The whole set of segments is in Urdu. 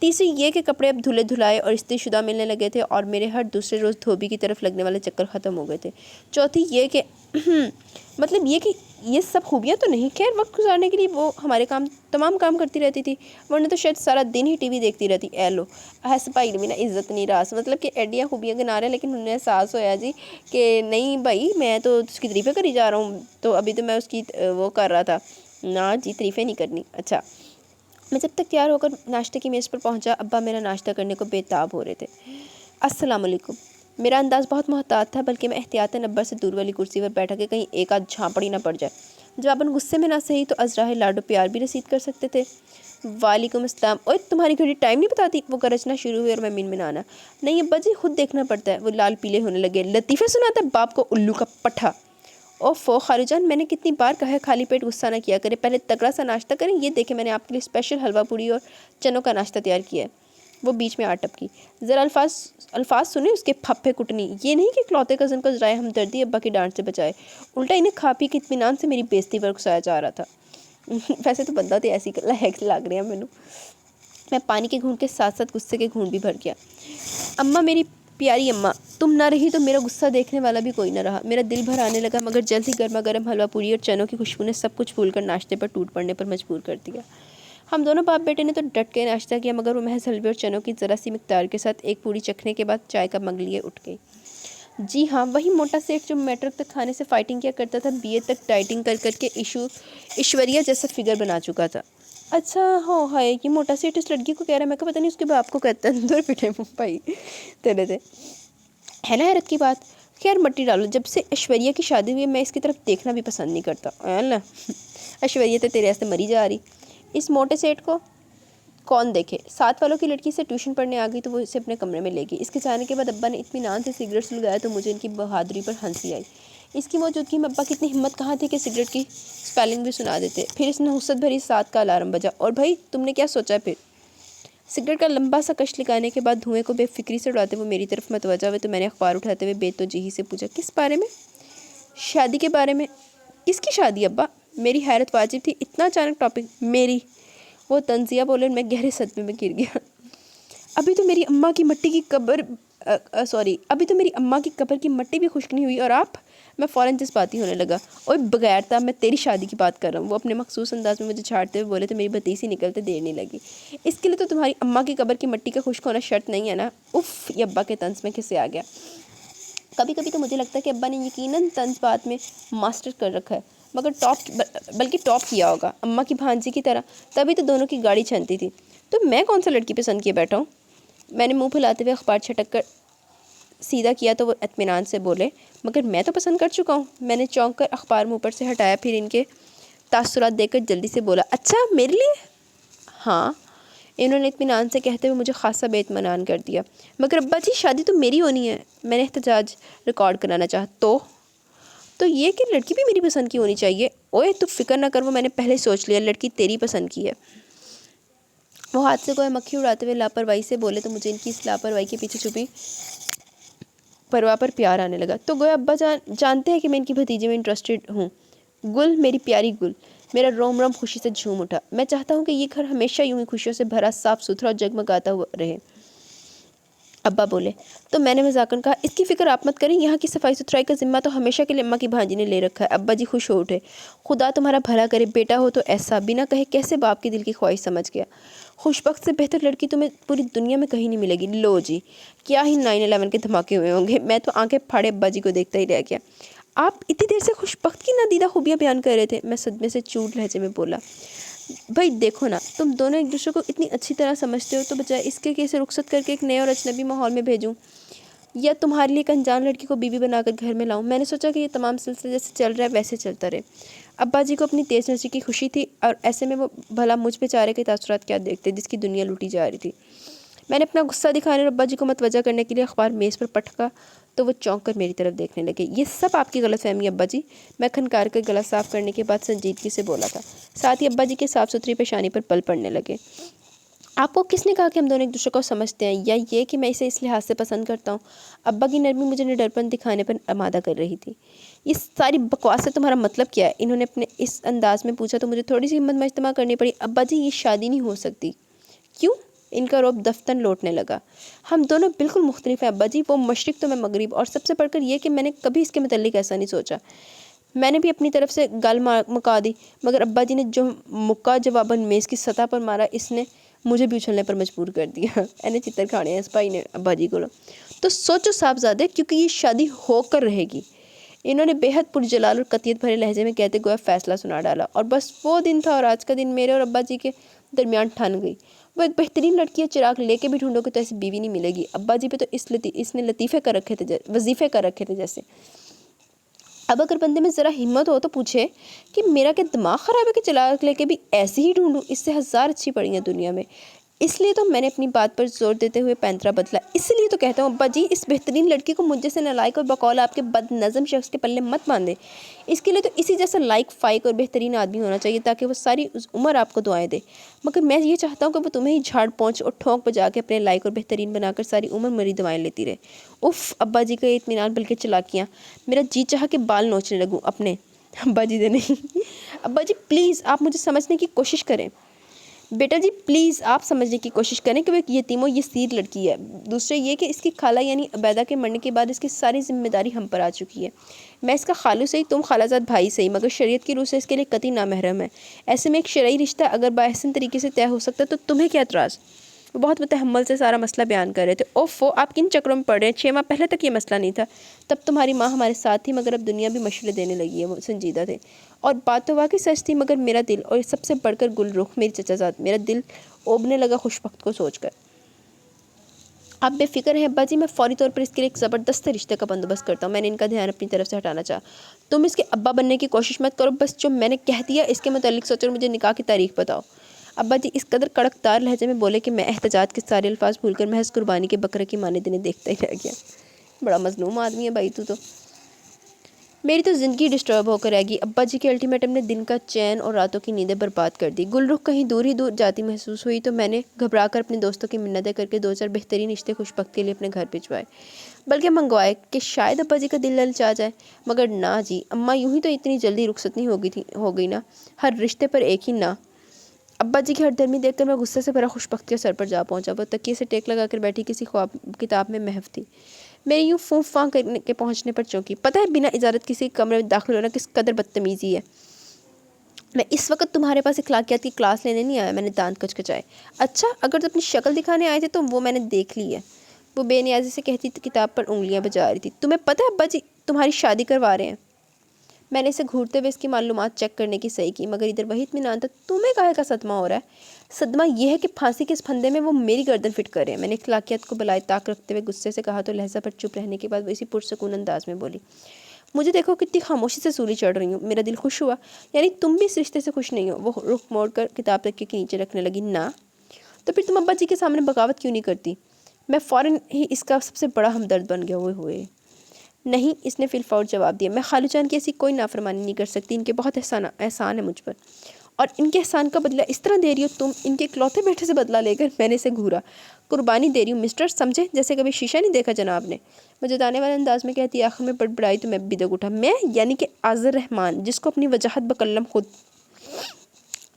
تیسری یہ کہ کپڑے اب دھلے دھلائے اور استری شدہ ملنے لگے تھے اور میرے ہر دوسرے روز دھوبی کی طرف لگنے والے چکر ختم ہو گئے تھے۔ چوتھی یہ کہ مطلب یہ کہ یہ سب خوبیاں تو نہیں، خیر وقت گزارنے کے لیے وہ ہمارے تمام کام کرتی رہتی تھی، ورنہ تو شاید سارا دن ہی ٹی وی دیکھتی رہتی۔ اے لو حسپا علمی نہ عزت نہیں راس، مطلب کہ ایڈیاں خوبیاں گنا رہے ہیں لیکن انہیں احساس ہویا جی کہ نہیں بھائی میں تو اس کی تعریفیں کری جا رہا ہوں، تو ابھی تو میں اس کی وہ کر رہا تھا نا جی، تعریفیں نہیں کرنی۔ اچھا، میں جب تک تیار ہو کر ناشتے کی میز پر پہنچا، ابا میرا ناشتہ کرنے کو بے تاب ہو رہے تھے۔ السلام علیکم۔ میرا انداز بہت محتاط تھا، بلکہ میں احتیاطاً ابا سے دور والی کرسی پر بیٹھا کہ کہیں ایک آدھ جھانپڑی نہ پڑ جائے۔ جواباً غصے میں نہ صحیح تو ازراہ لاڈو پیار بھی رسید کر سکتے تھے۔ وعلیکم السلام۔ اوے تمہاری گھڑی ٹائم نہیں بتاتی؟ وہ گرجنا شروع ہوئی اور میں منمنانا، نہیں ابا جی خود دیکھنا پڑتا ہے۔ وہ لال پیلے ہونے لگے، لطیفے سناتا ہے باپ کو الو کا پٹھا۔ اوفو خالو جان، میں نے کتنی بار کہا ہے خالی پیٹ غصہ نہ کیا کرے، پہلے تگڑا سا ناشتہ کریں۔ یہ دیکھیں میں نے آپ کے لیے اسپیشل حلوہ پوری اور چنوں کا ناشتہ تیار کیا ہے۔ وہ بیچ میں ٹپکی، ذرا الفاظ سنیں اس کے پھپھے کٹنی، یہ نہیں کہ اکلوتے کزن کو ذرائع ہمدردی ابا کی ڈانٹ سے بچائے، الٹا انہیں کھا پی کے اطمینان سے میری بےزتی پر اکسایا جا رہا تھا۔ ویسے تو بندہ تو ایسی لگ رہے ہیں مینوں۔ میں پانی کے گھونٹ کے ساتھ ساتھ غصے کے گھونٹ بھی بھر گیا۔ اماں، میری پیاری اماں، تم نہ رہی تو میرا غصہ دیکھنے والا بھی کوئی نہ رہا۔ میرا دل بھر آنے لگا، مگر جلد ہی گرما گرم حلوہ پوری اور چنوں کی خوشبو نے سب کچھ بھول کر ناشتے پر ٹوٹ پڑنے پر مجبور کر دیا۔ ہم دونوں باپ بیٹے نے تو ڈٹ کے ناشتہ کیا، مگر وہ محض حلوے اور چنوں کی ذرا سی مقدار کے ساتھ ایک پوری چکھنے کے بعد چائے کا مگ لیے اٹھ گئی۔ جی ہاں، وہی موٹا سیٹ جو میٹرک تک کھانے سے فائٹنگ کیا کرتا تھا، بی اے تک ڈائٹنگ کر کر کے ایشوریا جیسا فگر بنا چکا تھا۔ اچھا ہو ہائے، یہ موٹا سیٹ اس لڑکی کو کہہ رہا ہے، میں کہا پتہ نہیں اس کے باپ کو کہتا ہے۔ اندر پٹے منہ بھائی تیرے تھے، ہے نا حیرت کی بات۔ خیر مٹی ڈالو، جب سے ایشوریا کی شادی ہوئی ہے میں اس کی طرف دیکھنا بھی پسند نہیں کرتا۔ اللہ ایشوریا تو تیرے سے مری جا رہی، اس موٹے سیٹ کو کون دیکھے۔ ساتھ والوں کی لڑکی سے ٹیوشن پڑھنے آ گئی تو وہ اسے اپنے کمرے میں لے گئی۔ اس کے جانے کے بعد ابا نے اطمینان سے سگریٹ سلگایا تو مجھے ان کی بہادری پر ہنسی آئی۔ اس کی موجودگی میں ابا کی اتنی ہمت کہاں تھی کہ سگریٹ کی سپیلنگ بھی سنا دیتے۔ پھر اس نحوست بھری 7 کا الارم بجا، اور بھائی تم نے کیا سوچا؟ پھر سگریٹ کا لمبا سا کش لگانے کے بعد دھوئیں کو بے فکری سے اڑاتے ہوئے میری طرف متوجہ ہوئے تو میں نے اخبار اٹھاتے ہوئے بے توجہی سے پوچھا، کس بارے میں؟ شادی کے بارے میں۔ کس کی شادی ابا؟ میری حیرت واجب تھی، اتنا اچانک ٹاپک؟ میری، وہ تنزیہ بولے، میں گہرے صدمے میں گر گیا۔ ابھی تو میری اماں کی قبر کی مٹی بھی خشک نہیں ہوئی اور آپ؟ میں فوراً جذباتی ہونے لگا۔ اوے بغیر تھا، میں تیری شادی کی بات کر رہا ہوں۔ وہ اپنے مخصوص انداز میں مجھے چھاڑتے ہوئے بولے تو میری بتیسی نکلتے دیر نہیں لگی۔ اس کے لیے تو تمہاری اماں کی قبر کی مٹی کا خشک ہونا شرط نہیں ہے نا؟ اف، یہ ابا کے طنز میں کسے آ گیا۔ کبھی کبھی تو مجھے لگتا ہے کہ ابا نے یقیناً طنز بات میں ماسٹر کر رکھا ہے، مگر بلکہ ٹاپ کیا ہوگا اماں کی بھانجی کی طرح، تبھی تو دونوں کی گاڑی چھنتی تھی۔ تو میں کون سا لڑکی پسند کیے بیٹھا ہوں؟ میں نے منہ پھلاتے ہوئے اخبار چھٹک کر سیدھا کیا تو وہ اطمینان سے بولے، مگر میں تو پسند کر چکا ہوں۔ میں نے چونک کر اخبار منہ پر سے ہٹایا، پھر ان کے تاثرات دیکھ کر جلدی سے بولا، اچھا میرے لیے؟ ہاں، انہوں نے اطمینان سے کہتے ہوئے مجھے خاصا بے اطمینان کر دیا۔ مگر ابا جی شادی تو میری ہونی ہے، میں نے احتجاج ریکارڈ کرانا چاہا۔ تو یہ کہ لڑکی بھی میری پسند کی ہونی چاہیے۔ اوے تو فکر نہ کر، وہ میں نے پہلے سوچ لیا، لڑکی تیری پسند کی ہے۔ وہ ہاتھ سے کوئی مکھی اڑاتے ہوئے لاپرواہی سے بولے تو مجھے ان کی اس لاپرواہی کے پیچھے چھپی پرواہ پر پیار آنے لگا۔ تو گویا ابا جانتے ہیں کہ میں ان کی بھتیجے میں انٹرسٹڈ ہوں۔ گل، میری پیاری گل، میرا روم روم خوشی سے جھوم اٹھا۔ میں چاہتا ہوں کہ یہ گھر ہمیشہ یوں ہی خوشیوں سے بھرا، صاف ستھرا اور جگمگاتا ہوا رہے۔ ابا بولے تو میں نے مذاقاً کہا، اس کی فکر آپ مت کریں، یہاں کی صفائی ستھرائی کا ذمہ تو ہمیشہ کے لیے اماں کی بھانجی نے لے رکھا ہے۔ ابا جی خوش ہو اٹھے، خدا تمہارا بھلا کرے، بیٹا ہو تو ایسا، بنا کہے کیسے باپ کی دل کی خواہش سمجھ گیا۔ خوشبخت سے بہتر لڑکی تمہیں پوری دنیا میں کہیں نہیں ملے گی۔ لو جی، کیا ہی 9/11 کے دھماکے ہوئے ہوں گے۔ میں تو آنکھیں پھاڑے ابا جی کو دیکھتا ہی رہ گیا۔ آپ اتنی دیر سے خوشبخت کی نادیدہ خوبیاں بیان کر رہے تھے، میں صدمے سے چور لہجے میں بولا۔ بھائی دیکھو نا، تم دونوں ایک دوسرے کو اتنی اچھی طرح سمجھتے ہو، تو بجائے اس کے کہ اسے رخصت کر کے ایک نئے اور اجنبی ماحول میں بھیجوں یا تمہارے لیے ایک انجان لڑکی کو بیوی بنا کر گھر میں لاؤں، میں نے سوچا کہ یہ تمام سلسلہ جیسے چل رہا ہے ویسے چلتا رہے۔ ابا جی کو اپنی تیز نظری کی خوشی تھی، اور ایسے میں وہ بھلا مجھ بیچارے کے تاثرات کیا دیکھتے جس کی دنیا لوٹی جا رہی تھی۔ میں نے اپنا غصہ دکھانے اور ابا جی کو متوجہ کرنے کے لیے اخبار میز پر پٹکا تو وہ چونک کر میری طرف دیکھنے لگے۔ یہ سب آپ کی غلط فہمی ابا جی، میں کھنکار کر گلا صاف کرنے کے بعد سنجیدگی سے بولا تھا۔ ساتھ ہی ابا جی کے صاف ستھری پیشانی پر پل پڑنے لگے۔ آپ کو کس نے کہا کہ ہم دونوں ایک دوسرے کو سمجھتے ہیں، یا یہ کہ میں اسے اس لحاظ سے پسند کرتا ہوں؟ ابا کی نرمی مجھے نڈرپن دکھانے پر آمادہ کر رہی تھی۔ یہ ساری بکواس سے تمہارا مطلب کیا ہے؟ انہوں نے اپنے اس انداز میں پوچھا تو مجھے تھوڑی سی ہمت مجتمع کرنی پڑی۔ ابا جی، یہ شادی نہیں ہو سکتی۔ کیوں؟ ان کا روب دفتن لوٹنے لگا۔ ہم دونوں بالکل مختلف ہیں ابا جی، وہ مشرق تو میں مغرب، اور سب سے بڑھ کر یہ کہ میں نے کبھی اس کے متعلق ایسا نہیں سوچا۔ میں نے بھی اپنی طرف سے گل مکا دی، مگر ابا جی نے جو مکہ جواباً میز کی سطح پر مارا، اس نے مجھے بھی اچھلنے پر مجبور کر دیا۔ اینے چتر کھانے ہیں اس بھائی نے ابا جی کو۔ تو سوچو صاحبزادے، کیونکہ یہ شادی ہو کر رہے گی۔ انہوں نے بے حد پرجلال اور قطعیت بھرے لہجے میں کہتے گویا فیصلہ سنا ڈالا، اور بس وہ دن تھا اور آج کا دن میرے اور ابا جی کے درمیان ٹھن گئی۔ وہ ایک بہترین لڑکی ہے، چراغ لے کے بھی ڈھونڈو گے تو ایسی بیوی نہیں ملے گی۔ ابا جی پہ تو اس نے لطیفے کر رکھے تھے، وظیفے کر رکھے تھے جیسے۔ اب اگر بندے میں ذرا ہمت ہو تو پوچھے کہ میرا کیا دماغ خراب ہے کہ چراغ لے کے بھی ایسی ہی ڈھونڈوں؟ اس سے ہزار اچھی پڑی ہیں دنیا میں۔ اس لیے تو میں نے اپنی بات پر زور دیتے ہوئے پینترا بدلا، اس لیے تو کہتا ہوں ابا جی، اس بہترین لڑکی کو مجھ جیسے نالائق اور بقول آپ کے بد نظم شخص کے پلے مت باندھے۔ اس کے لیے تو اسی جیسا لائق فائق اور بہترین آدمی ہونا چاہیے تاکہ وہ ساری عمر آپ کو دعائیں دے۔ مگر میں یہ چاہتا ہوں کہ وہ تمہیں ہی جھاڑ پہنچ اور ٹھونک بجا کے اپنے لائق اور بہترین بنا کر ساری عمر میری دعائیں لیتی رہے۔ اف ابا جی کا یہ اطمینان بلکہ چلاکیاں، میرا جی چاہا کہ بال نوچنے لگوں اپنے۔ ابا جی دے نہیں، ابا جی پلیز آپ مجھے سمجھنے کی کوشش کریں۔ بیٹا جی پلیز آپ سمجھنے کی کوشش کریں کہ وہ ایک یتیم و یسیر لڑکی ہے۔ دوسرے یہ کہ اس کی خالہ یعنی عبیدہ کے مرنے کے بعد اس کی ساری ذمہ داری ہم پر آ چکی ہے۔ میں اس کا خالو سے ہی، تم خالہ زاد بھائی سے ہی، مگر شریعت کی روح سے اس کے لیے قطعی نامحرم ہے۔ ایسے میں ایک شرعی رشتہ اگر باحسن طریقے سے طے ہو سکتا ہے تو تمہیں کیا اعتراض؟ وہ بہت متحمل سے سارا مسئلہ بیان کر رہے تھے۔ اوفو، آپ کن چکروں میں پڑ رہے ہیں؟ 6 ماہ پہلے تک یہ مسئلہ نہیں تھا، تب تمہاری ماں ہمارے ساتھ تھی، مگر اب دنیا بھی مشورے دینے لگی ہے۔ وہ سنجیدہ تھے اور بات تو واقعی سچ تھی، مگر میرا دل، اور سب سے بڑھ کر گل رخ میری چچا زاد، میرا دل اوبنے لگا خوش وقت کو سوچ کر۔ آپ بے فکر ہیں ابا جی، میں فوری طور پر اس کے لیے ایک زبردست رشتے کا بندوبست کرتا ہوں۔ میں نے ان کا دھیان اپنی طرف سے ہٹانا چاہا۔ تم اس کے ابا بننے کی کوشش مت کرو، بس جو میں نے کہہ دیا اس کے متعلق سوچو اور مجھے نکاح کی تاریخ بتاؤ۔ ابا جی اس قدر کڑک دار لہجے میں بولے کہ میں احتجاج کے سارے الفاظ بھول کر محض قربانی کے بکرے کی مانند انہیں دیکھتا ہی رہ گیا۔ بڑا مظلوم آدمی ہے بھائی تو میری تو زندگی ڈسٹرب ہو کر رہ گئی۔ ابا جی کے الٹیمیٹم نے دن کا چین اور راتوں کی نیندیں برباد کر دی۔ گل رخ کہیں دور ہی دور جاتی محسوس ہوئی تو میں نے گھبرا کر اپنے دوستوں کی منتیں کر کے 2-4 بہترین رشتے خوش بخت کے لیے اپنے گھر بھجوائے، بلکہ منگوائے کہ شاید ابا جی کا دل للچا جائے۔ مگر نہ جی، اماں یوں ہی تو اتنی جلدی رخصت نہیں ہو گئی نا، ہر رشتے پر ایک ہی نہ۔ ابا جی کی ہٹ درمی دیکھ کر میں غصے سے بھرا خوش بختی کے سر پر جا پہنچا۔ وہ تکیے سے ٹیک لگا کر بیٹھی کسی خواب کتاب میں محو تھی۔ میری یوں فوں فاں کرنے کے پہنچنے پر چونکی۔ پتہ ہے بنا اجازت کسی کمرے میں داخل ہونا کس قدر بدتمیزی ہے؟ میں اس وقت تمہارے پاس اخلاقیات کی کلاس لینے نہیں آیا۔ میں نے دانت کچکچائے۔ اچھا، اگر تو اپنی شکل دکھانے آئے تھے تو وہ میں نے دیکھ لی ہے، وہ بے نیازی سے کہتی کتاب پر انگلیاں بجا رہی تھی۔ تمہیں پتہ ہے ابا جی تمہاری شادی کروا رہے ہیں؟ میں نے اسے گھورتے ہوئے اس کی معلومات چیک کرنے کی صحیح کی، مگر ادھر وہی اطمینان تھا۔ تمہیں کاہے کا صدمہ ہو رہا ہے؟ صدمہ یہ ہے کہ پھانسی کے اس پھندے میں وہ میری گردن فٹ کر رہے ہیں۔ میں نے اخلاقیات کو بلائے طاق رکھتے ہوئے غصے سے کہا تو لہجہ پر چپ رہنے کے بعد وہ اسی پرسکون انداز میں بولی، مجھے دیکھو کتنی خاموشی سے سولی چڑھ رہی ہوں۔ میرا دل خوش ہوا۔ یعنی تم بھی اس رشتے سے خوش نہیں ہو؟ وہ رخ موڑ کر کتاب تکیے کے نیچے رکھنے لگی۔ نہ، تو پھر تم ابا جی کے سامنے بغاوت کیوں نہیں کرتی؟ میں فوراً ہی اس کا سب سے بڑا ہمدرد بن گیا ہوئے۔ نہیں، اس نے فی الفور جواب دیا، میں خالو جان کی ایسی کوئی نافرمانی نہیں کر سکتی۔ ان کے بہت احسان ہے مجھ پر، اور ان کے احسان کا بدلہ اس طرح دے رہی ہو تم ان کے اکلوتے بیٹے سے بدلہ لے کر؟ میں نے اسے گھورا۔ قربانی دے رہی ہوں مسٹر، سمجھے جیسے کبھی شیشہ نہیں دیکھا جناب نے؟ وہ جتانے والے انداز میں کہتی، آخر میں بڑبڑائی تو میں بھی دگ اٹھا۔ میں یعنی کہ آذر رحمان، جس کو اپنی وجاہت بقلم خود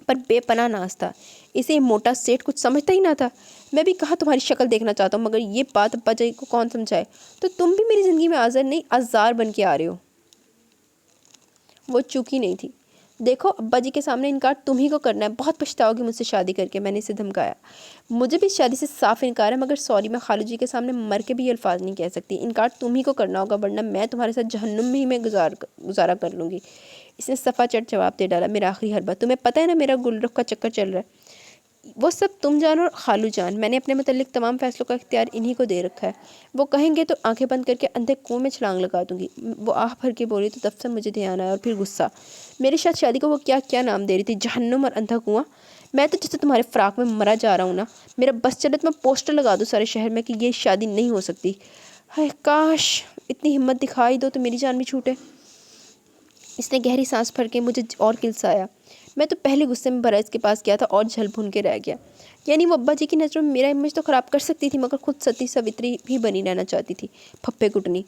پر بے پناہ ناز تھا، اسے یہ موٹا سیٹ کچھ سمجھتا ہی نہ تھا۔ میں بھی کہاں تمہاری شکل دیکھنا چاہتا ہوں، مگر یہ بات ابا جی کو کون سمجھائے؟ تو تم بھی میری زندگی میں آذر نہیں آزار بن کے آ رہے ہو۔ وہ چوکی نہیں تھی۔ دیکھو ابا جی کے سامنے انکار تم ہی کو کرنا ہے، بہت پچھتاؤ گی مجھ سے شادی کر کے۔ میں نے اسے دھمکایا۔ مجھے بھی شادی سے صاف انکار ہے، مگر سوری، میں خالو جی کے سامنے مر کے بھی یہ الفاظ نہیں کہہ سکتی۔ انکار تم ہی کو کرنا ہوگا، ورنہ میں تمہارے ساتھ جہنم ہی میں گزارا کر لوں گی۔ اس نے صفا چٹ جواب دے ڈالا، میرا آخری حربہ۔ تمہیں پتہ ہے نا میرا گل رخ کا چکر چل رہا ہے؟ وہ سب تم جانو اور خالو جان، میں نے اپنے متعلق تمام فیصلوں کا اختیار انہی کو دے رکھا ہے۔ وہ کہیں گے تو آنکھیں بند کر کے اندھے کنویں میں چھلانگ لگا دوں گی۔ وہ آہ بھر کے بولی تو دفتر مجھے دھیان آیا، اور پھر غصہ۔ میرے ساتھ شادی کو وہ کیا کیا نام دے رہی تھی؟ جہنم اور اندھا کنواں؟ میں تو جیسے تمہارے فراق میں مرا جا رہا ہوں نا۔ میرا بس چلے تو میں پوسٹر لگا دوں سارے شہر میں کہ یہ شادی نہیں ہو سکتی۔ ہائے کاش اتنی ہمت دکھائی دو تو میری جان بھی چھوٹے۔ اس نے گہری سانس بھر کے مجھے اور کلسایا۔ میں تو پہلے غصے میں بھرا اس کے پاس گیا تھا اور جھل بھن کے رہ گیا۔ یعنی وہ ابا جی کی نظروں میں میرا امیج تو خراب کر سکتی تھی، مگر خود ستی سوتری بھی بنی رہنا چاہتی تھی۔ پھپھے کٹنی،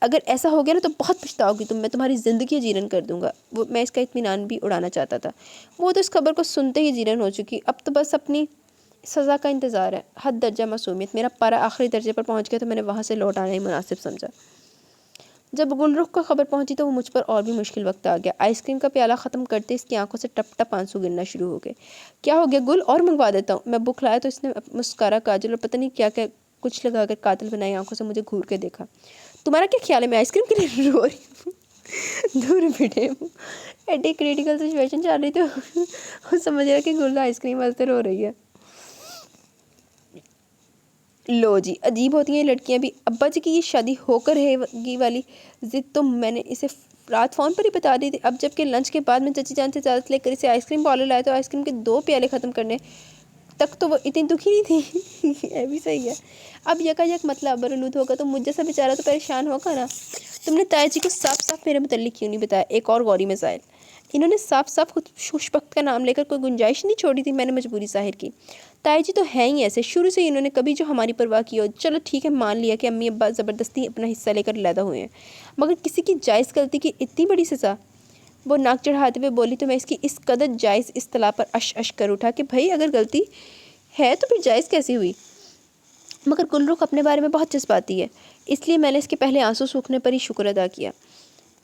اگر ایسا ہو گیا نا تو بہت پچھتاؤ گی تم، میں تمہاری زندگی جیرن کر دوں گا۔ میں اس کا اطمینان بھی اڑانا چاہتا تھا۔ وہ تو اس خبر کو سنتے ہی جیرن ہو چکی، اب تو بس اپنی سزا کا انتظار ہے، حد درجہ معصومیت۔ میرا پارا آخری درجے پر پہنچ گیا تو میں نے وہاں سے لوٹ آنا ہی مناسب سمجھا۔ جب گل رخ کو خبر پہنچی تو وہ مجھ پر اور بھی مشکل وقت آ گیا۔ آئس کریم کا پیالہ ختم کرتے اس کی آنکھوں سے ٹپ ٹپ آنسو گرنا شروع ہو گئے۔ کیا ہو گیا گل، اور منگوا دیتا ہوں۔ میں بک لایا تو اس نے مسکارا، کاجل اور پتہ نہیں کیا کیا کچھ لگا کر قاتل بنائی آنکھوں سے مجھے گھور کے دیکھا۔ تمہارا کیا خیال ہے میں آئس کریم کے لیے رو رہی ہوں؟ دور بیٹھے ایڈی کریٹیکل سچویشن چل رہی تو وہ سمجھ رہا کہ گل آئس کریم واسطے رو رہی ہے۔ لو جی، عجیب ہوتی ہیں یہ لڑکیاں بھی۔ ابا جی کی یہ شادی ہو کر رہے گی والی ضد تو میں نے اسے رات فون پر ہی بتا دی تھی۔ اب جب کہ لنچ کے بعد میں چچی جان سے اجازت لے کر اسے آئس کریم پارلر لایا تو آئس کریم کے 2 پیالے ختم کرنے تک تو وہ اتنی دکھی نہیں تھی۔ یہ بھی صحیح ہے۔ اب یکا یک مطلب برآمد ہوگا تو مجھ جیسا بیچارہ تو پریشان ہوگا نا۔ تم نے تایا جی کو صاف صاف میرے متعلق کیوں نہیں بتایا؟ ایک اور غوری مسائل۔ انہوں نے صاف صاف خود خوش بخت کا نام لے کر کوئی گنجائش نہیں چھوڑی تھی۔ میں نے مجبوری ظاہر کی۔ تایا جی تو ہیں ہی ایسے، شروع سے انہوں نے کبھی جو ہماری پرواہ کی ہو۔ چلو ٹھیک ہے، مان لیا کہ امی ابا زبردستی اپنا حصہ لے کر علیحدہ ہوئے ہیں، مگر کسی کی جائز غلطی کی اتنی بڑی سزا؟ وہ ناک چڑھاتے ہوئے بولی تو میں اس کی اس قدر جائز اصطلاح پر اش کر اٹھا کہ بھائی اگر غلطی ہے تو پھر جائز کیسی ہوئی؟ مگر گل رخ اپنے بارے میں بہت جذباتی ہے، اس لیے میں نے اس کے پہلے آنسو سوکھنے پر ہی شکر ادا کیا۔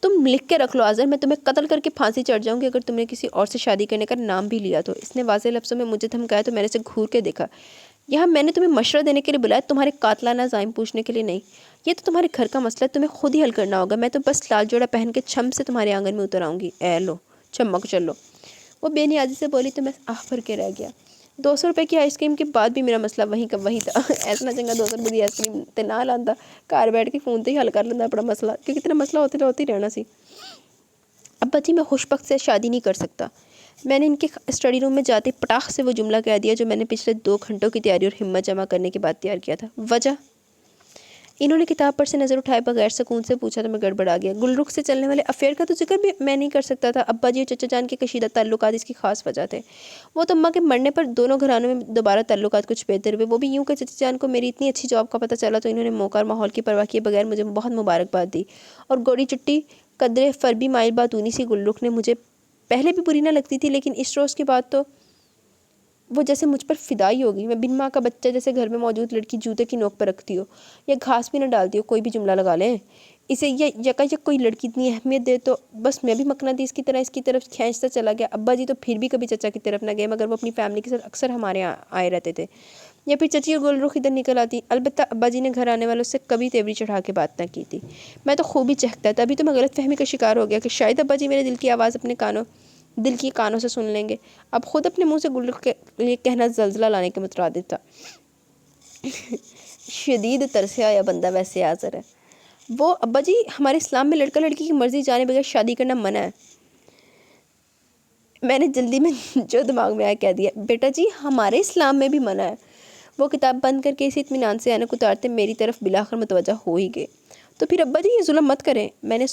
تم لکھ کے رکھ لو آذر، میں تمہیں قتل کر کے پھانسی چڑھ جاؤں گی اگر تم نے کسی اور سے شادی کرنے کا نام بھی لیا تو۔ اس نے واضح لفظوں میں مجھے دھمکایا تو میں نے اسے گھور کے دیکھا۔ یہاں میں نے تمہیں مشورہ دینے کے لیے بلایا، تمہارے قاتلانہ عزائم پوچھنے کے لیے نہیں۔ یہ تو تمہارے گھر کا مسئلہ ہے، تمہیں خود ہی حل کرنا ہوگا۔ میں تو بس لال جوڑا پہن کے چھم سے تمہارے آنگن میں اتر آؤں گی۔ اے لو چھمک چلو، وہ بے نیازی سے بولی تو میں آہ بھر کے رہ گیا۔ 200 روپے کی آئس کریم کے بعد بھی میرا مسئلہ وہیں کا وہیں تھا۔ ایسا نہ چنگا 200 روپے کی آئس کریم تے نہ لاندہ، گھر بیٹھ کے فون تے ہی حل کر لینا اپنا مسئلہ، کیونکہ اتنا مسئلہ ہوتے رہنا سی۔ ابا جی میں خوش بخت سے شادی نہیں کر سکتا۔ میں نے ان کے اسٹڈی روم میں جاتے پٹاخ سے وہ جملہ کہہ دیا جو میں نے پچھلے 2 گھنٹوں کی تیاری اور ہمت جمع کرنے کے بعد تیار کیا تھا۔ وجہ؟ انہوں نے کتاب پر سے نظر اٹھائے بغیر سکون سے پوچھا تو میں گڑبڑا گیا۔ گل رخ سے چلنے والے افیئر کا تو ذکر بھی میں نہیں کر سکتا تھا۔ ابا جی اور چچا جان کے کشیدہ تعلقات اس کی خاص وجہ تھے۔ وہ تو اماں کے مرنے پر دونوں گھرانوں میں دوبارہ تعلقات کچھ بہتر ہوئے، وہ بھی یوں کہ چچا جان کو میری اتنی اچھی جاب کا پتہ چلا تو انہوں نے موقع اور ماحول کی پرواہ کیے بغیر مجھے بہت مبارکباد دی، اور گوڑی چٹی قدرے فربی مائل باتونی سی گل رخ نے مجھے پہلے بھی بری نہ لگتی تھی، لیکن اس روز کے بعد تو وہ جیسے مجھ پر فدائی ہو گئی۔ میں بن ماں کا بچہ جیسے گھر میں موجود لڑکی جوتے کی نوک پر رکھتی ہو یا گھاس بھی نہ ڈالتی ہو، کوئی بھی جملہ لگا لیں اسے، یا یکا یک کوئی لڑکی اتنی اہمیت دے تو بس میں بھی مقناطیس کی طرح اس کی طرف کھینچتا چلا گیا۔ ابا جی تو پھر بھی کبھی چچا کی طرف نہ گئے، مگر وہ اپنی فیملی کے ساتھ اکثر ہمارے یہاں آئے رہتے تھے، یا پھر چچی اور گل رخ ادھر نکل آتی۔ البتہ ابا جی نے گھر آنے والوں سے کبھی تیوری چڑھا کے بات نہ کی تھی۔ میں تو خوب ہی چہکتا، تبھی تو میں غلط فہمی کا شکار ہو گیا کہ شاید ابا جی میرے دل کی آواز اپنے دل کی کانوں سے سن لیں گے۔ اب خود اپنے منہ سے گل رخ کے لیے کہنا زلزلہ لانے کے مترادف تھا۔ شدید ترسیا یا بندہ ویسے حاضر ہے۔ وہ ابا جی ہمارے اسلام میں لڑکا لڑکی کی مرضی جانے بغیر شادی کرنا منع ہے۔ میں نے جلدی میں جو دماغ میں آیا کہہ دیا۔ بیٹا جی ہمارے اسلام میں بھی منع ہے۔ وہ کتاب بند کر کے اسی اطمینان سے اینک اتارتے میری طرف بلاخر متوجہ ہو ہی گئے۔ تو پھر ابا جی یہ ظلم مت کریں۔ میں نے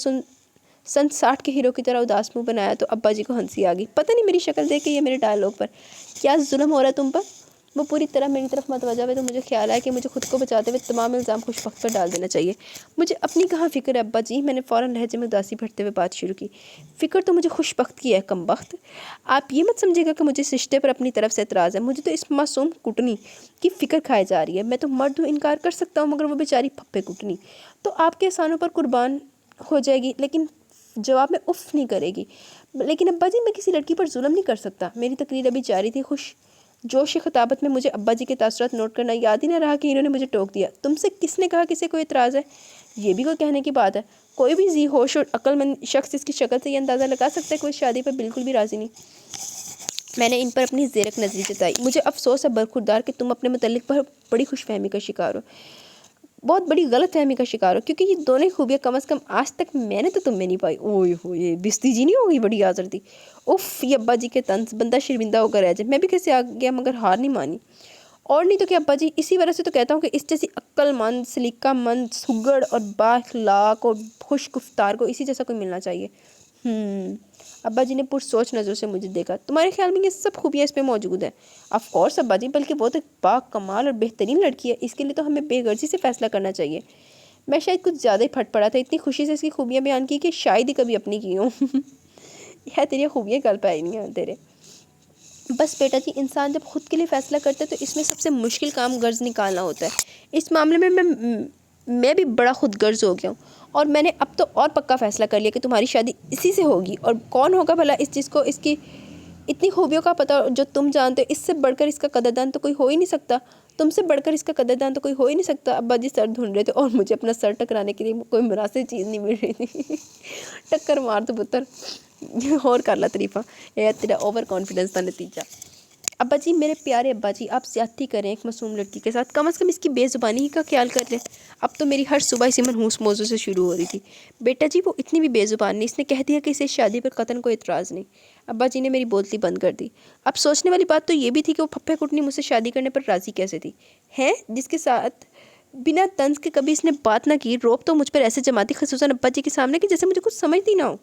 سن 60 کے ہیرو کی طرح اداس منہ بنایا تو ابا جی کو ہنسی آ گئی۔ پتہ نہیں میری شکل دیکھ کے یہ میرے ڈائلاگ پر کیا ظلم ہو رہا ہے تم پر؟ وہ پوری طرح میری طرف متوجہ ہوئے تو مجھے خیال آیا کہ مجھے خود کو بچاتے ہوئے تمام الزام خوش بخت پر ڈال دینا چاہیے۔ مجھے اپنی کہاں فکر ہے ابا جی؟ میں نے فوراً لہجے میں اداسی بھرتے ہوئے بات شروع کی۔ فکر تو مجھے خوش بخت کی ہے کم بخت۔ آپ یہ مت سمجھے گا کہ مجھے اس رشتے پر اپنی طرف سے اعتراض ہے، مجھے تو اس معصوم کٹنی کی فکر کھائے جا رہی ہے۔ میں تو مرد ہوں، انکار کر سکتا ہوں، مگر وہ بیچاری پھپھے کٹنی تو آپ کے احسانوں پر قربان ہو جائے گی لیکن جواب میں اف نہیں کرے گی۔ لیکن ابا جی میں کسی لڑکی پر ظلم نہیں کر سکتا۔ میری تقریر ابھی جاری تھی، خوش جوش خطابت میں مجھے ابا جی کے تاثرات نوٹ کرنا یاد ہی نہ رہا کہ انہوں نے مجھے ٹوک دیا۔ تم سے کس نے کہا کسی کو اعتراض ہے؟ یہ بھی کوئی کہنے کی بات ہے؟ کوئی بھی ذی ہوش اور عقل مند شخص اس کی شکل سے یہ اندازہ لگا سکتا ہے کہ وہ شادی پر بالکل بھی راضی نہیں۔ میں نے ان پر اپنی زیرک نظری جتائی۔ مجھے افسوس ہے برخوردار کہ تم اپنے متعلق پر بڑی خوش فہمی کا شکار ہو، بہت بڑی غلط فہمی کا شکار ہو، کیونکہ یہ دونوں خوبیاں کم از کم آج تک میں نے تو تم میں نہیں پائی۔ اوئے ہوئے بستی جی نہیں ہوگی بڑی آزر تھی۔ اف یہ ابا جی کے طنز، بندہ شرمندہ ہو کر رہ جائے۔ میں بھی کیسے آ گیا مگر ہار نہیں مانی۔ اور نہیں تو کہ ابا جی، اسی وجہ سے تو کہتا ہوں کہ اس جیسی عقل مند، سلیقہ مند، سگڑ اور با اخلاق اور خوش گفتار کو اسی جیسا کوئی ملنا چاہیے۔ ابا جی نے پرسوچ نظروں سے مجھے دیکھا۔ تمہارے خیال میں یہ سب خوبیاں اس پہ موجود ہیں؟ آف کورس ابا جی، بلکہ وہ تو ایک با کمال اور بہترین لڑکی ہے، اس کے لیے تو ہمیں بے غرضی سے فیصلہ کرنا چاہیے۔ میں شاید کچھ زیادہ ہی پھٹ پڑا تھا، اتنی خوشی سے اس کی خوبیاں بیان کی کہ شاید ہی کبھی اپنی کی ہوں۔ یہ تیری خوبیاں کل پہ آئی نہیں ہیں تیرے۔ بس بیٹا جی، انسان جب خود کے لیے فیصلہ کرتا ہے تو اس میں سب سے مشکل کام غرض نکالنا ہوتا ہے۔ اس معاملے میں میں بھی بڑا خود غرض ہو گیا ہوں، اور میں نے اب تو اور پکا فیصلہ کر لیا کہ تمہاری شادی اسی سے ہوگی۔ اور کون ہوگا بھلا اس چیز کو اس کی اتنی خوبیوں کا پتہ جو تم جانتے ہو؟ اس سے بڑھ کر اس کا قدردان تو کوئی ہو ہی نہیں سکتا، تم سے بڑھ کر اس کا قدردان تو کوئی ہو ہی نہیں سکتا۔ ابا جی سر ڈھونڈ رہے تھے اور مجھے اپنا سر ٹکرانے کے لیے کوئی مناسب چیز نہیں مل رہی تھی۔ ٹکر مار تو پتر، اور کر لا تعریفہ، یہ تیرا اوور کانفیڈنس کا نتیجہ۔ ابا جی، میرے پیارے ابا جی، آپ زیادتی کریں ایک معصوم لڑکی کے ساتھ، کم از کم اس کی بے زبانی ہی کا خیال کر لیں۔ اب تو میری ہر صبح اسی منحوس موضوع سے شروع ہو رہی تھی۔ بیٹا جی، وہ اتنی بھی بے زبان نہیں، اس نے کہہ دیا کہ اسے شادی پر قطعاً کوئی اعتراض نہیں۔ ابا جی نے میری بولتی بند کر دی۔ اب سوچنے والی بات تو یہ بھی تھی کہ وہ پھپھے کٹنی مجھ سے شادی کرنے پر راضی کیسے تھی، ہیں جس کے ساتھ بنا طنز کے کبھی اس نے بات نہ کی، روب تو مجھ پر ایسے جماتی، خصوصاً ابا جی کے سامنے، کہ جیسے مجھے کچھ سمجھتی نہ ہو،